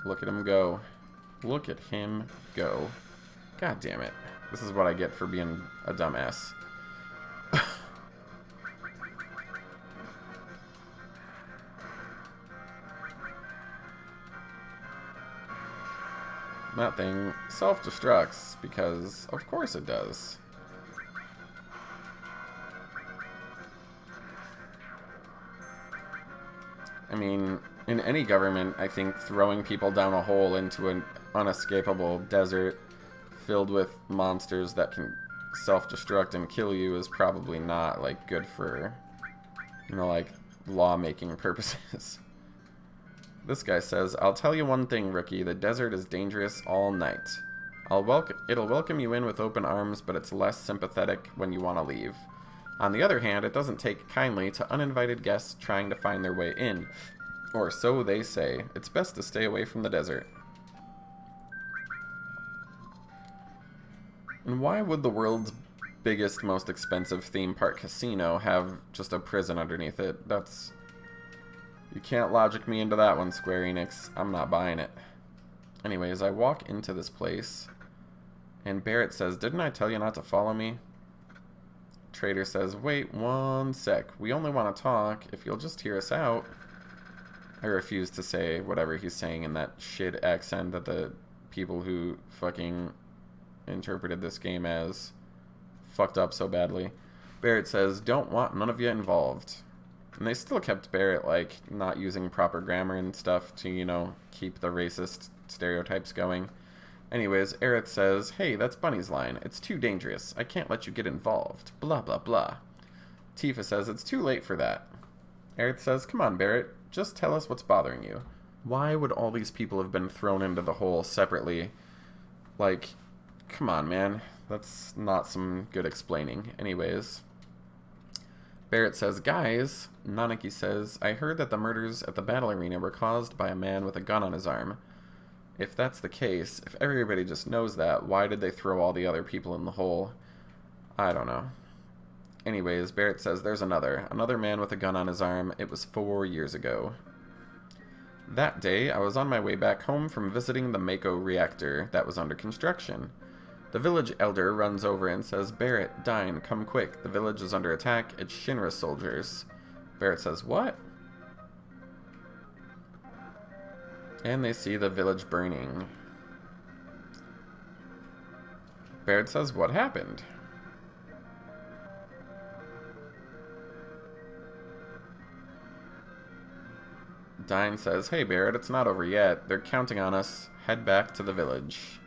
Look at him go. Look at him go. God damn it. This is what I get for being a dumbass. That thing self-destructs, because of course it does. I mean, in any government, I think throwing people down a hole into an unescapable desert filled with monsters that can self-destruct and kill you is probably not, like, good for, you know, like, law-making purposes. This guy says, I'll tell you one thing, rookie. The desert is dangerous all night. It'll welcome you in with open arms, but it's less sympathetic when you want to leave. On the other hand, it doesn't take kindly to uninvited guests trying to find their way in. Or so they say. It's best to stay away from the desert. And why would the world's biggest, most expensive theme park casino have just a prison underneath it? That's... You can't logic me into that one, Square Enix. I'm not buying it. Anyways, I walk into this place, and Barrett says, didn't I tell you not to follow me? Trader says, wait one sec. We only want to talk if you'll just hear us out. I refuse to say whatever he's saying in that shit accent that the people who fucking interpreted this game as fucked up so badly. Barrett says, don't want none of you involved. And they still kept Barrett, like, not using proper grammar and stuff to, you know, keep the racist stereotypes going. Anyways, Aerith says, hey, that's Bunny's line. It's too dangerous. I can't let you get involved. Blah, blah, blah. Tifa says, it's too late for that. Aerith says, come on, Barrett. Just tell us what's bothering you. Why would all these people have been thrown into the hole separately? Like, come on, man. That's not some good explaining. Anyways... Barrett says, guys, Nanaki says, I heard that the murders at the battle arena were caused by a man with a gun on his arm. If that's the case, if everybody just knows that, why did they throw all the other people in the hole? I don't know. Anyways, Barrett says, there's another man with a gun on his arm. It was 4 years ago. That day, I was on my way back home from visiting the Mako reactor that was under construction. The village elder runs over and says, Barrett, Dine, come quick. The village is under attack. It's Shinra soldiers. Barrett says, what? And they see the village burning. Barrett says, what happened? Dine says, hey Barrett, it's not over yet. They're counting on us. Head back to the village.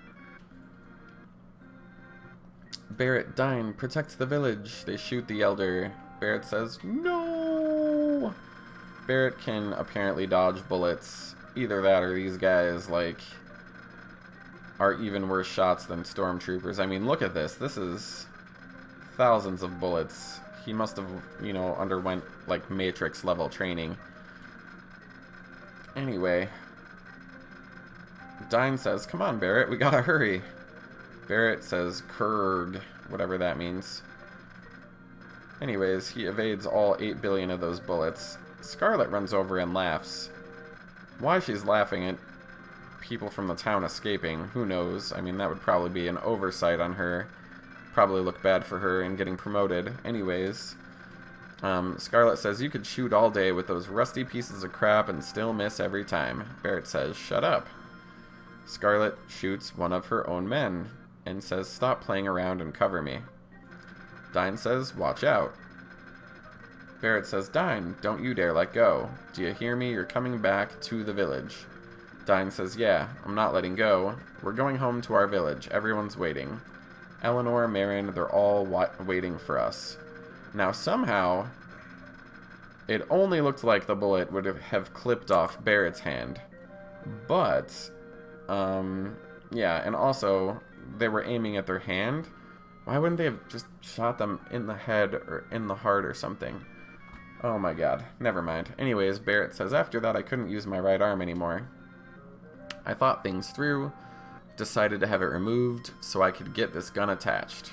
Barrett, Dine, protect the village. They shoot the elder. Barrett says, no! Barrett can apparently dodge bullets. Either that or these guys, like, are even worse shots than stormtroopers. I mean, look at this. This is thousands of bullets. He must have, you know, underwent, like, Matrix level training. Anyway. Dine says, come on, Barrett, we gotta hurry. Barrett says, Kurg, whatever that means. Anyways, he evades all 8 billion of those bullets. Scarlet runs over and laughs. Why she's laughing at people from the town escaping, who knows? I mean, that would probably be an oversight on her. Probably look bad for her in getting promoted. Anyways, Scarlet says, you could shoot all day with those rusty pieces of crap and still miss every time. Barrett says, shut up. Scarlet shoots one of her own men and says, stop playing around and cover me. Dine says, watch out. Barrett says, Dine, don't you dare let go. Do you hear me? You're coming back to the village. Dine says, yeah, I'm not letting go. We're going home to our village. Everyone's waiting. Eleanor, Marin, they're all waiting for us. Now, somehow, it only looked like the bullet would have clipped off Barrett's hand. But, yeah, and also, they were aiming at their hand. Why wouldn't they have just shot them in the head or in the heart or something? Oh my god, never mind. Anyways, Barrett says, after that I couldn't use my right arm anymore. I thought things through, decided to have it removed so I could get this gun attached.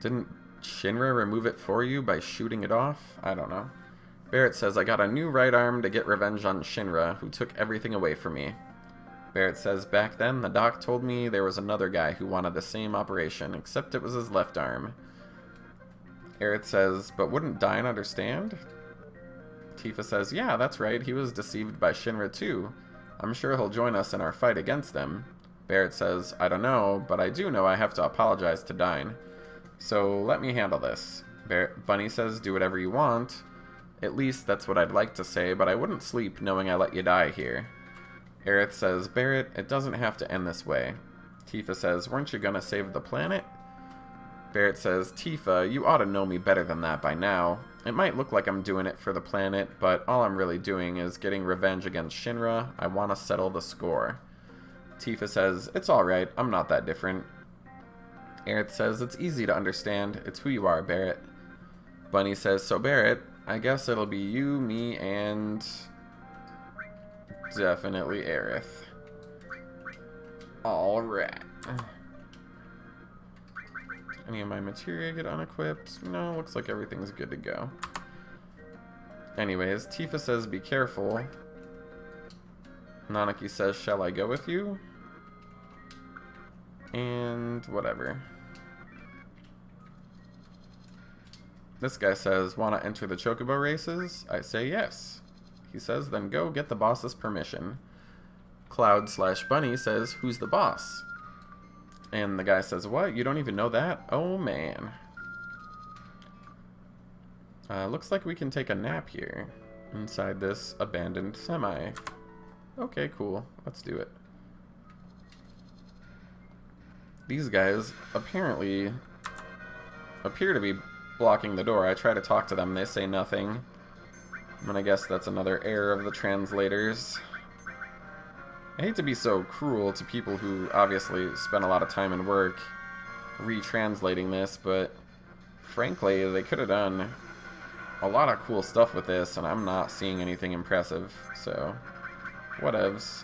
Didn't Shinra remove it for you by shooting it off? I don't know. Barrett says, I got a new right arm to get revenge on Shinra, who took everything away from me. Barrett says, back then, the doc told me there was another guy who wanted the same operation, except it was his left arm. Aerith says, but wouldn't Dine understand? Tifa says, yeah, that's right, he was deceived by Shinra too. I'm sure he'll join us in our fight against them. Barrett says, I don't know, but I do know I have to apologize to Dine. So let me handle this. Bunny says, do whatever you want. At least that's what I'd like to say, but I wouldn't sleep knowing I let you die here. Aerith says, Barrett, it doesn't have to end this way. Tifa says, weren't you gonna save the planet? Barrett says, Tifa, you ought to know me better than that by now. It might look like I'm doing it for the planet, but all I'm really doing is getting revenge against Shinra. I want to settle the score. Tifa says, it's alright, I'm not that different. Aerith says, it's easy to understand. It's who you are, Barrett. Bunny says, so Barrett, I guess it'll be you, me, and... definitely Aerith. Alright. Any of my materia get unequipped? No, looks like everything's good to go. Anyways, Tifa says be careful. Nanaki says, shall I go with you? And whatever. This guy says, wanna enter the Chocobo races? I say yes. He says, then go get the boss's permission. Cloud/Bunny says, who's the boss? And the guy says, what? You don't even know that? Oh, man. Looks like we can take a nap here inside this abandoned semi. Okay, cool. Let's do it. These guys apparently appear to be blocking the door. I try to talk to them. They say nothing. And I guess that's another error of the translators. I hate to be so cruel to people who obviously spend a lot of time and work retranslating this, but frankly, they could have done a lot of cool stuff with this, and I'm not seeing anything impressive, so whatevs.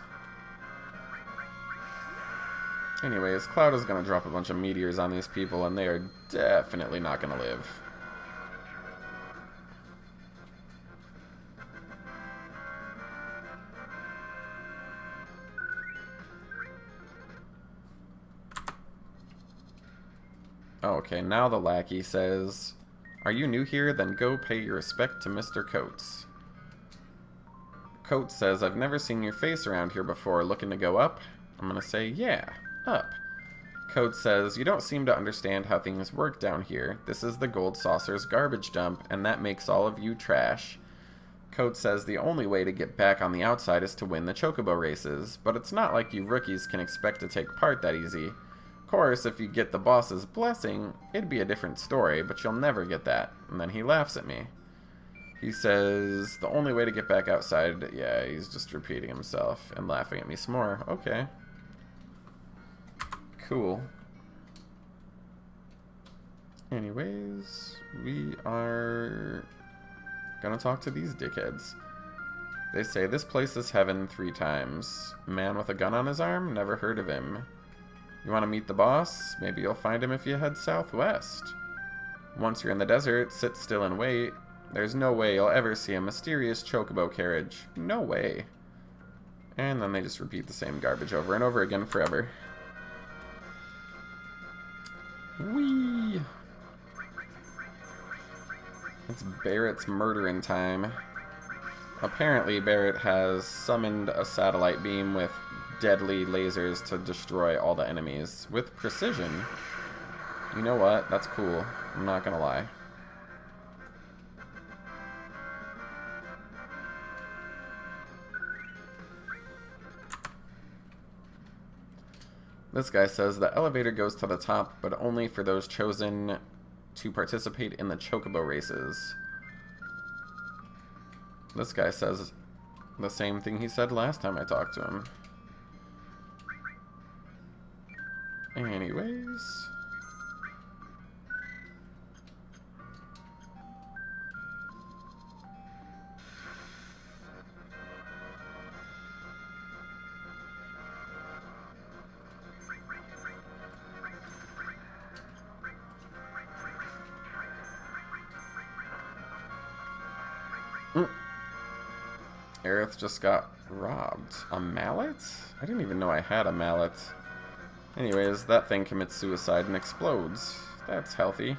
Anyways, Cloud is going to drop a bunch of meteors on these people, and they are definitely not going to live. Okay, now the lackey says, are you new here? Then go pay your respect to Mr. Coates. Coates says, I've never seen your face around here before. Looking to go up? I'm gonna say, yeah, up. Coates says, you don't seem to understand how things work down here. This is the Gold Saucer's garbage dump, and that makes all of you trash. Coates says the only way to get back on the outside is to win the Chocobo races, but it's not like you rookies can expect to take part that easy. Of course, if you get the boss's blessing, it'd be a different story, but you'll never get that. And then he laughs at me. He says, the only way to get back outside, yeah, he's just repeating himself and laughing at me some more. Okay. Cool. Anyways, we are gonna talk to these dickheads. They say, this place is heaven 3 times. Man with a gun on his arm? Never heard of him. You want to meet the boss? Maybe you'll find him if you head southwest. Once you're in the desert, sit still and wait. There's no way you'll ever see a mysterious chocobo carriage. No way. And then they just repeat the same garbage over and over again forever. Whee! It's Barrett's murdering time. Apparently, Barrett has summoned a satellite beam with deadly lasers to destroy all the enemies with precision. You know what? That's cool. I'm not gonna lie. This guy says the elevator goes to the top, but only for those chosen to participate in the chocobo races. This guy says the same thing he said last time I talked to him. Anyways. Aerith just got robbed. A mallet? I didn't even know I had a mallet. Anyways, that thing commits suicide and explodes. That's healthy.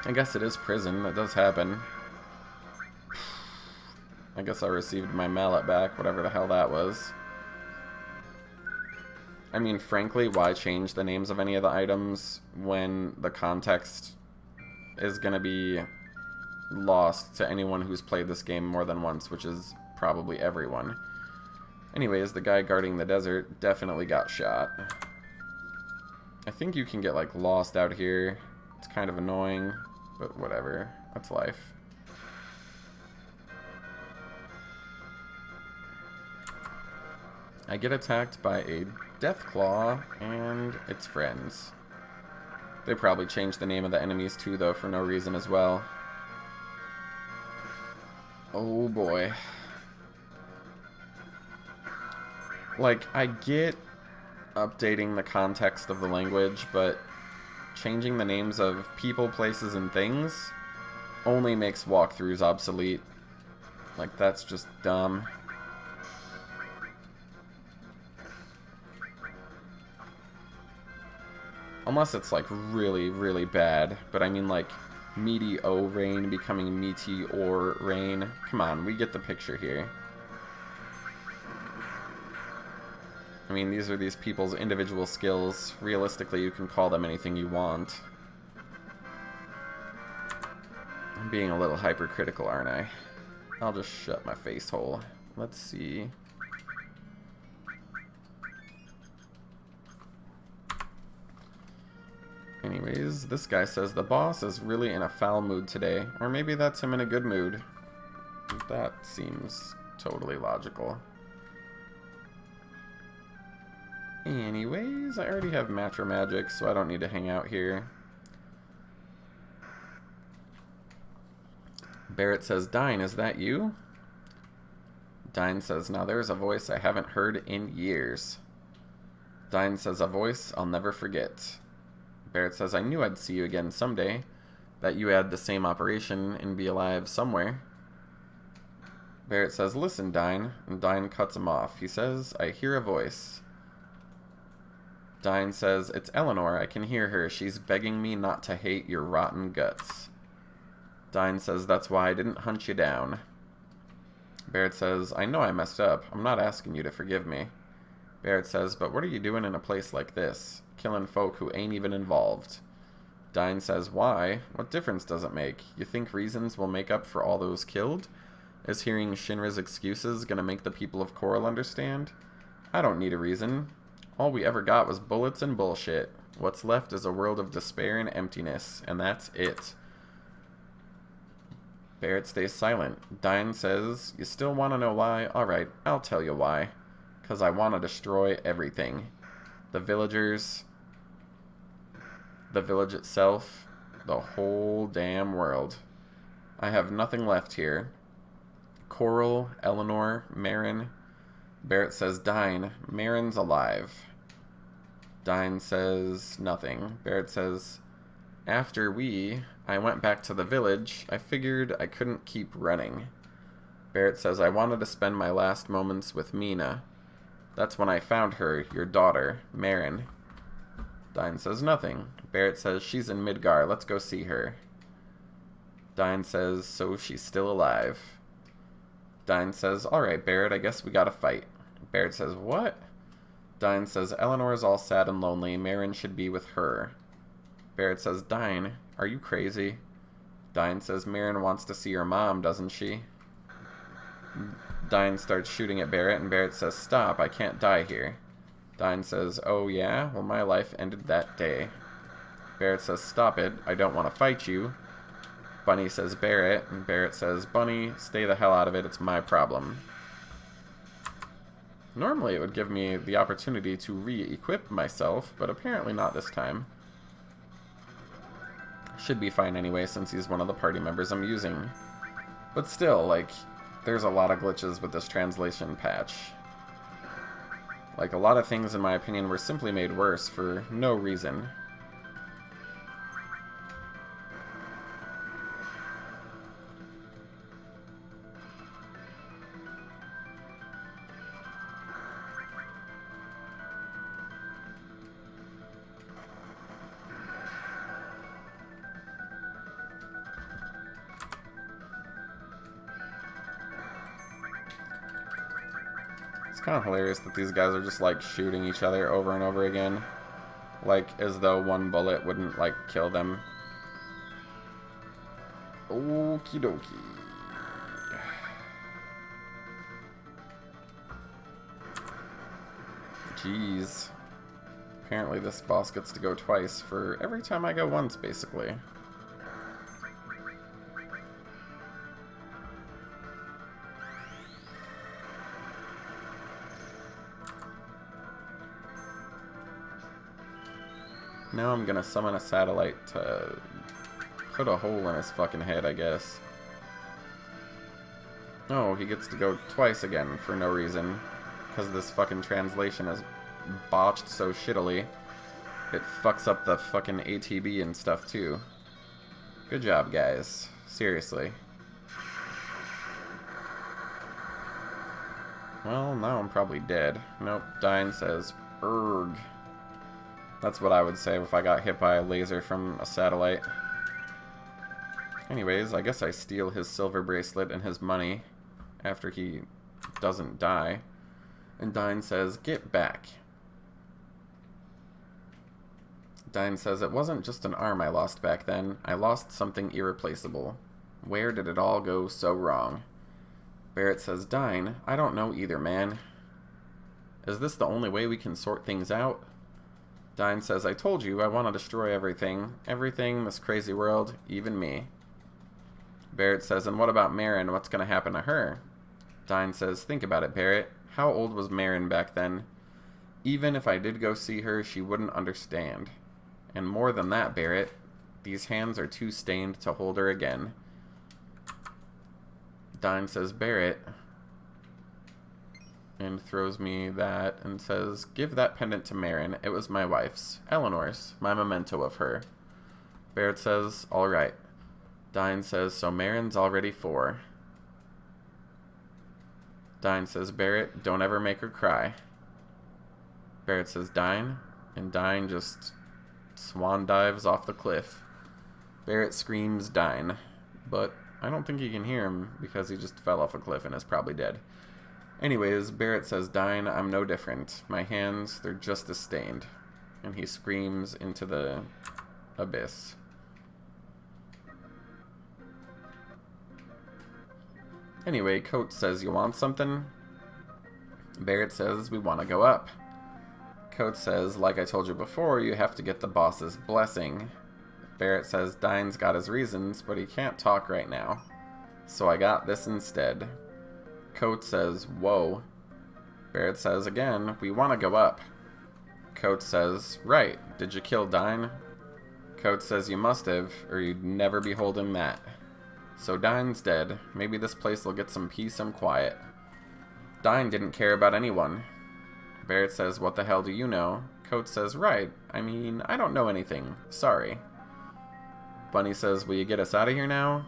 I guess it is prison. That does happen. I guess I received my mallet back, whatever the hell that was. I mean, frankly, why change the names of any of the items when the context is gonna be lost to anyone who's played this game more than once, which is probably everyone. Anyways, the guy guarding the desert definitely got shot. I think you can get, like, lost out here. It's kind of annoying, but whatever. That's life. I get attacked by a Deathclaw and its friends. They probably changed the name of the enemies too, though, for no reason as well. Oh boy. Like, I get updating the context of the language, but changing the names of people, places, and things only makes walkthroughs obsolete. Like, that's just dumb. Unless it's, like, really, really bad. But I mean, like, Meteor Rain becoming Meteor Rain. Come on, we get the picture here. I mean, these are these people's individual skills. Realistically, you can call them anything you want. I'm being a little hypercritical, aren't I? I'll just shut my face hole. Let's see. Anyways, this guy says the boss is really in a foul mood today. Or maybe that's him in a good mood. That seems totally logical. Anyways, I already have Matcha Magic, so I don't need to hang out here. Barrett says, Dine, is that you? Dine says, now there's a voice I haven't heard in years. Dine says, a voice I'll never forget. Barrett says, I knew I'd see you again someday, that you had the same operation and be alive somewhere. Barrett says, listen, Dine, and Dine cuts him off. He says, I hear a voice. Dine says, it's Eleanor, I can hear her. She's begging me not to hate your rotten guts. Dine says, that's why I didn't hunt you down. Barrett says, I know I messed up. I'm not asking you to forgive me. Barrett says, but what are you doing in a place like this? Killing folk who ain't even involved. Dine says, why? What difference does it make? You think reasons will make up for all those killed? Is hearing Shinra's excuses gonna make the people of Coral understand? I don't need a reason. All we ever got was bullets and bullshit. What's left is a world of despair and emptiness, and that's it. Barrett stays silent. Dine says, you still want to know why? Alright, I'll tell you why. 'Cause I want to destroy everything. The villagers, the village itself, the whole damn world. I have nothing left here. Coral, Eleanor, Marin. Barrett says, Dine, Marin's alive. Dine says nothing. Barrett says, after I went back to the village, I figured I couldn't keep running. Barrett says, I wanted to spend my last moments with Mina. That's when I found her, your daughter, Marin. Dine says nothing. Barrett says, she's in Midgar, let's go see her. Dine says, so she's still alive. Dine says, alright Barrett, I guess we gotta fight. Barrett says, what? Dine says, Eleanor's all sad and lonely, Marin should be with her. Barrett says, Dine, are you crazy? Dine says, Marin wants to see her mom, doesn't she? Dine starts shooting at Barrett, and Barrett says, stop, I can't die here. Dine says, oh yeah? Well, my life ended that day. Barrett says, stop it, I don't want to fight you. Bunny says, Barrett, and Barrett says, Bunny, stay the hell out of it, it's my problem. Normally it would give me the opportunity to re-equip myself, but apparently not this time. Should be fine anyway, since he's one of the party members I'm using. But still, like, there's a lot of glitches with this translation patch. Like, a lot of things, in my opinion, were simply made worse for no reason. It's kind of hilarious that these guys are just, like, shooting each other over and over again. Like, as though one bullet wouldn't, like, kill them. Okie dokie. Jeez. Apparently this boss gets to go twice for every time I go once, basically. Now I'm gonna summon a satellite to put a hole in his fucking head, I guess. Oh, he gets to go twice again for no reason. Because this fucking translation is botched so shittily. It fucks up the fucking ATB and stuff too. Good job, guys. Seriously. Well, now I'm probably dead. Nope, Dine says, Erg. That's what I would say if I got hit by a laser from a satellite. Anyways, I guess I steal his silver bracelet and his money after he doesn't die. And Dine says, get back. Dine says, it wasn't just an arm I lost back then. I lost something irreplaceable. Where did it all go so wrong? Barrett says, Dine, I don't know either, man. Is this the only way we can sort things out? Dine says, I told you I want to destroy everything. Everything, this crazy world, even me. Barrett says, and what about Marin? What's going to happen to her? Dine says, think about it, Barrett. How old was Marin back then? Even if I did go see her, she wouldn't understand. And more than that, Barrett, these hands are too stained to hold her again. Dine says, Barrett, and throws me that and says, give that pendant to Marin. It was my wife's. Eleanor's. My memento of her. Barrett says, alright. Dine says, so Marin's already 4. Dine says, Barrett, don't ever make her cry. Barrett says, Dine, and Dine just swan dives off the cliff. Barrett screams, Dine, but I don't think he can hear him because he just fell off a cliff and is probably dead. Anyways, Barrett says, Dine, I'm no different. My hands, they're just as stained. And he screams into the abyss. Anyway, Coates says, you want something? Barrett says, we want to go up. Coates says, like I told you before, you have to get the boss's blessing. Barrett says, Dine's got his reasons, but he can't talk right now. So I got this instead. Coates says, whoa. Barrett says again, we want to go up. Coates says, right, did you kill Dine? Coates says you must have, or you'd never be holding that. So Dine's dead. Maybe this place will get some peace and quiet. Dine didn't care about anyone. Barrett says, what the hell do you know? Coates says, right. I mean, I don't know anything. Sorry. Bunny says, will you get us out of here now?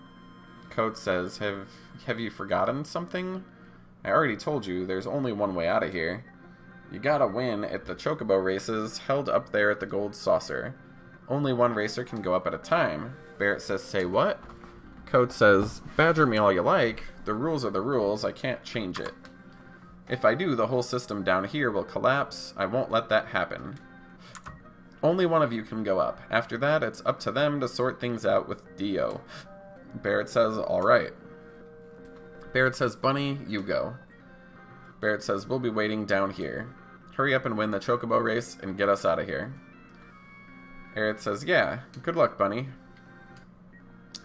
Coates says, have you forgotten something? I already told you, there's only one way out of here. You gotta win at the Chocobo races held up there at the Gold Saucer. Only one racer can go up at a time. Barrett says, say what? Coates says, badger me all you like. The rules are the rules, I can't change it. If I do, the whole system down here will collapse. I won't let that happen. Only one of you can go up. After that, it's up to them to sort things out with Dio. Barrett says, alright. Barrett says, Bunny, you go. Barrett says, we'll be waiting down here. Hurry up and win the Chocobo race and get us out of here. Barrett says, yeah, good luck, Bunny.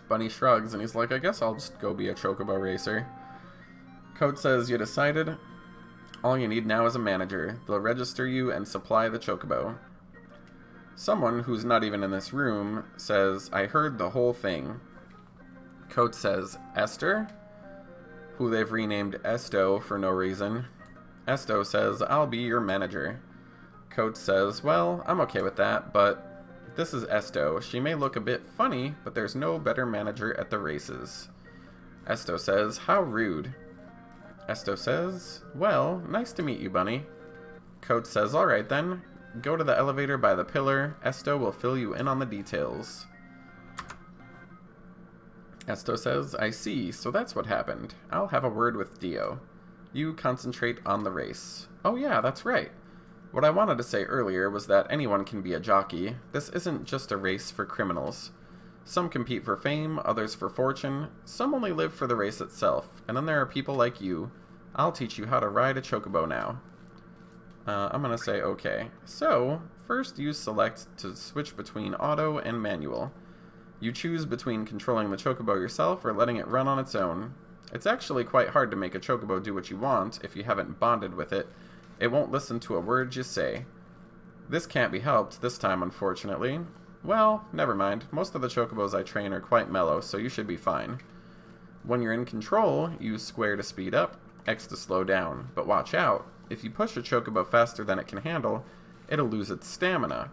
Bunny shrugs and he's like, I guess I'll just go be a Chocobo racer. Coates says, you decided? All you need now is a manager. They'll register you and supply the Chocobo. Someone who's not even in this room says, I heard the whole thing. Coates says, Esther? Who they've renamed Esto for no reason. Esto says, I'll be your manager. Coates says, well, I'm okay with that, but this is Esto. She may look a bit funny, but there's no better manager at the races. Esto says, how rude. Esto says, well, nice to meet you, Bunny. Coates says, alright then. Go to the elevator by the pillar. Esto will fill you in on the details. Esto says, I see, so that's what happened. I'll have a word with Dio. You concentrate on the race. Oh yeah, that's right. What I wanted to say earlier was that anyone can be a jockey. This isn't just a race for criminals. Some compete for fame, others for fortune. Some only live for the race itself. And then there are people like you. I'll teach you how to ride a Chocobo now. I'm gonna say okay. So, first you select to switch between auto and manual. You choose between controlling the Chocobo yourself or letting it run on its own. It's actually quite hard to make a Chocobo do what you want if you haven't bonded with it. It won't listen to a word you say. This can't be helped this time, unfortunately. Well, never mind. Most of the Chocobos I train are quite mellow, so you should be fine. When you're in control, use square to speed up, X to slow down. But watch out. If you push a Chocobo faster than it can handle, it'll lose its stamina.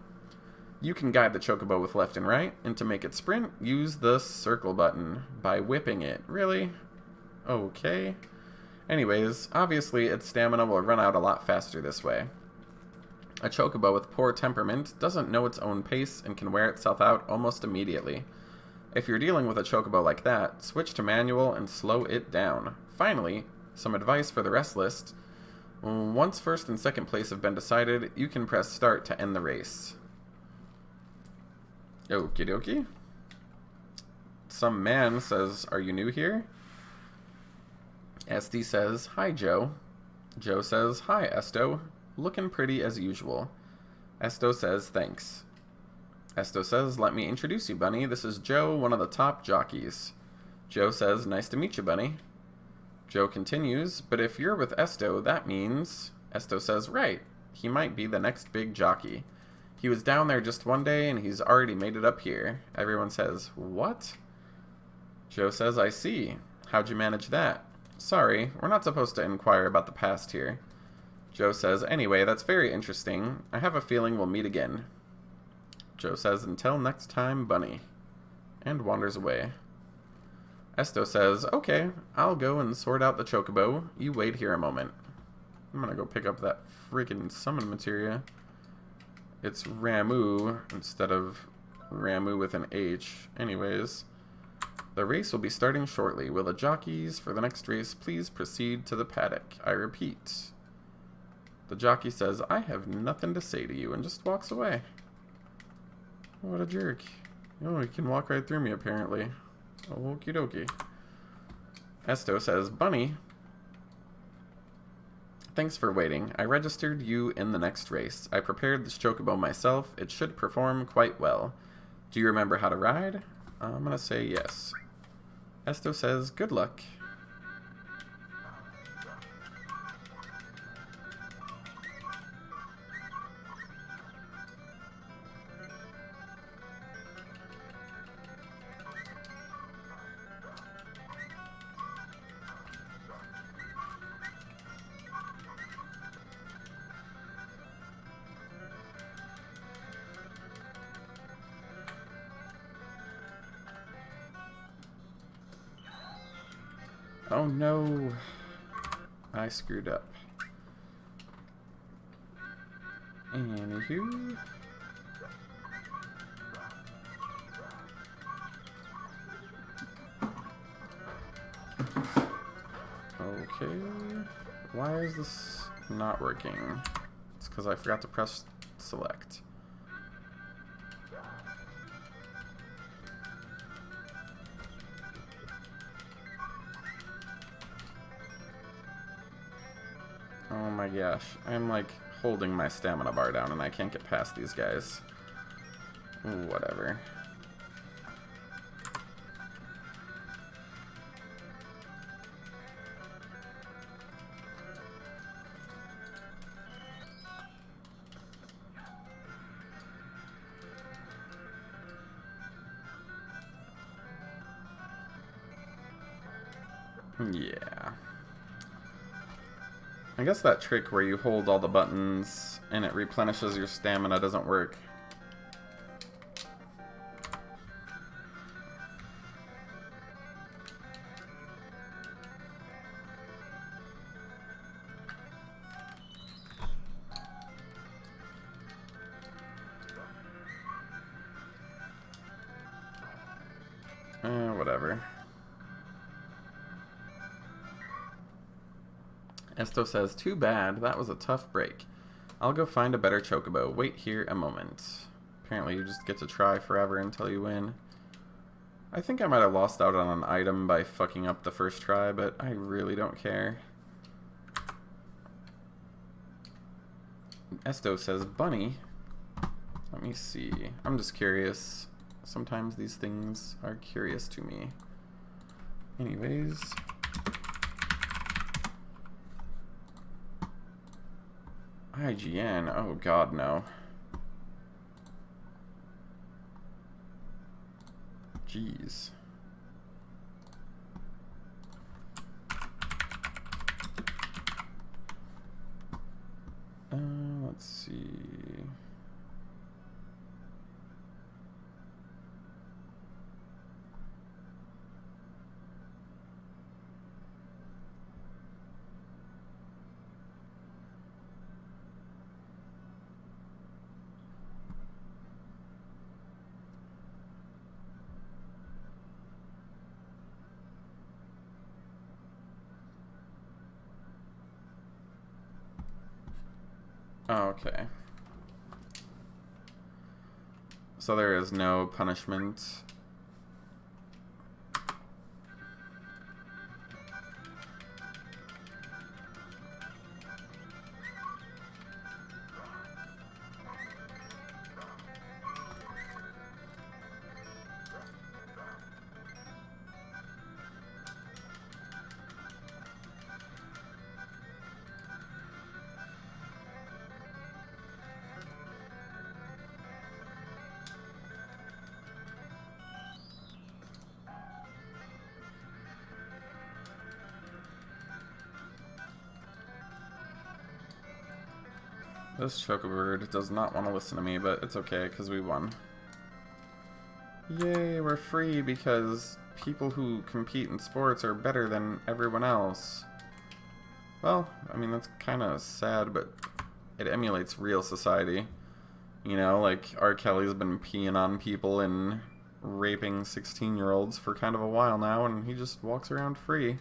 You can guide the Chocobo with left and right, and to make it sprint, use the circle button by whipping it. Really? Okay. Anyways, obviously its stamina will run out a lot faster this way. A Chocobo with poor temperament doesn't know its own pace and can wear itself out almost immediately. If you're dealing with a Chocobo like that, switch to manual and slow it down. Finally, some advice for the rest list. Once first and second place have been decided, you can press start to end the race. Okie dokie. Some man says, are you new here? SD says, hi Joe. Joe says, hi Esto. Looking pretty as usual. Esto says, thanks. Esto says, let me introduce you, Bunny. This is Joe, one of the top jockeys. Joe says, nice to meet you, Bunny. Joe continues, but if you're with Esto, that means... Esto says, right. He might be the next big jockey. He was down there just one day, and he's already made it up here. Everyone says, what? Joe says, I see. How'd you manage that? Sorry, we're not supposed to inquire about the past here. Joe says, anyway, that's very interesting. I have a feeling we'll meet again. Joe says, until next time, Bunny. And wanders away. Esto says, okay, I'll go and sort out the Chocobo. You wait here a moment. I'm gonna go pick up that freaking summon materia. It's Ramu instead of Ramu with an H. Anyways, the race will be starting shortly. Will the jockeys for the next race please proceed to the paddock? I repeat. The jockey says, I have nothing to say to you, and just walks away. What a jerk. Oh, he can walk right through me, apparently. Okie dokie. Esto says, Bunny, thanks for waiting. I registered you in the next race. I prepared this Chocobo myself. It should perform quite well. Do you remember how to ride? I'm gonna say yes. Esto says, good luck. Oh no. I screwed up. Anywho. Okay. Why is this not working? It's because I forgot to press select. Oh my gosh. I'm like holding my stamina bar down and I can't get past these guys. Whatever. Yeah. I guess that trick where you hold all the buttons and it replenishes your stamina doesn't work. Whatever. Esto says, too bad, that was a tough break. I'll go find a better chocobo. Wait here a moment. Apparently you just get to try forever until you win. I think I might have lost out on an item by fucking up the first try, but I really don't care. Esto says, bunny. Let me see. I'm just curious. Sometimes these things are curious to me. Anyways. IGN. Oh god, no. Jeez. Let's see. Oh, okay. So there is no punishment. This chocobird does not want to listen to me, but it's okay, because we won. Yay, we're free because people who compete in sports are better than everyone else. Well, I mean, that's kind of sad, but it emulates real society. You know, like, R. Kelly's been peeing on people and raping 16-year-olds for kind of a while now, and he just walks around free.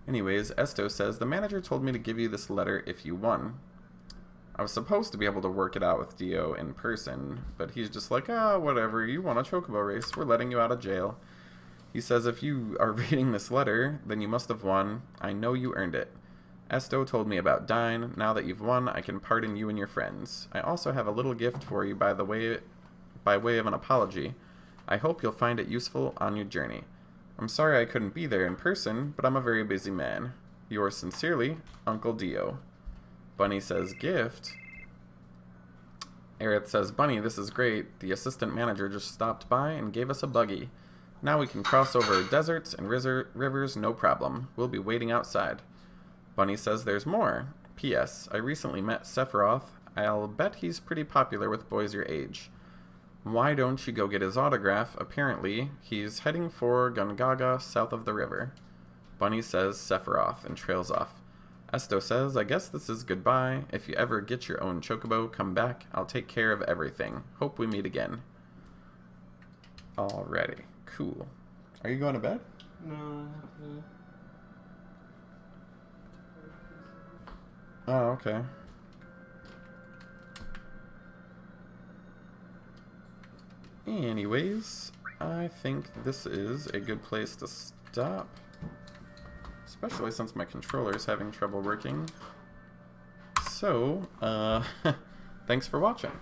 Anyways, Esto says, the manager told me to give you this letter if you won. I was supposed to be able to work it out with Dio in person, but he's just like, whatever, you won a chocobo race, we're letting you out of jail. He says, if you are reading this letter, then you must have won. I know you earned it. Esto told me about Dine. Now that you've won, I can pardon you and your friends. I also have a little gift for you by way of an apology. I hope you'll find it useful on your journey. I'm sorry I couldn't be there in person, but I'm a very busy man. Yours sincerely, Uncle Dio. Bunny says, gift? Aerith says, Bunny, this is great. The assistant manager just stopped by and gave us a buggy. Now we can cross over deserts and rivers, no problem. We'll be waiting outside. Bunny says there's more. P.S. I recently met Sephiroth. I'll bet he's pretty popular with boys your age. Why don't you go get his autograph? Apparently, he's heading for Gungaga, south of the river. Bunny says Sephiroth and trails off. Esto says, I guess this is goodbye. If you ever get your own chocobo, come back. I'll take care of everything. Hope we meet again. Alrighty. Cool. Are you going to bed? No. Oh, okay. Anyways, I think this is a good place to stop. Especially since my controller is having trouble working. So, thanks for watching.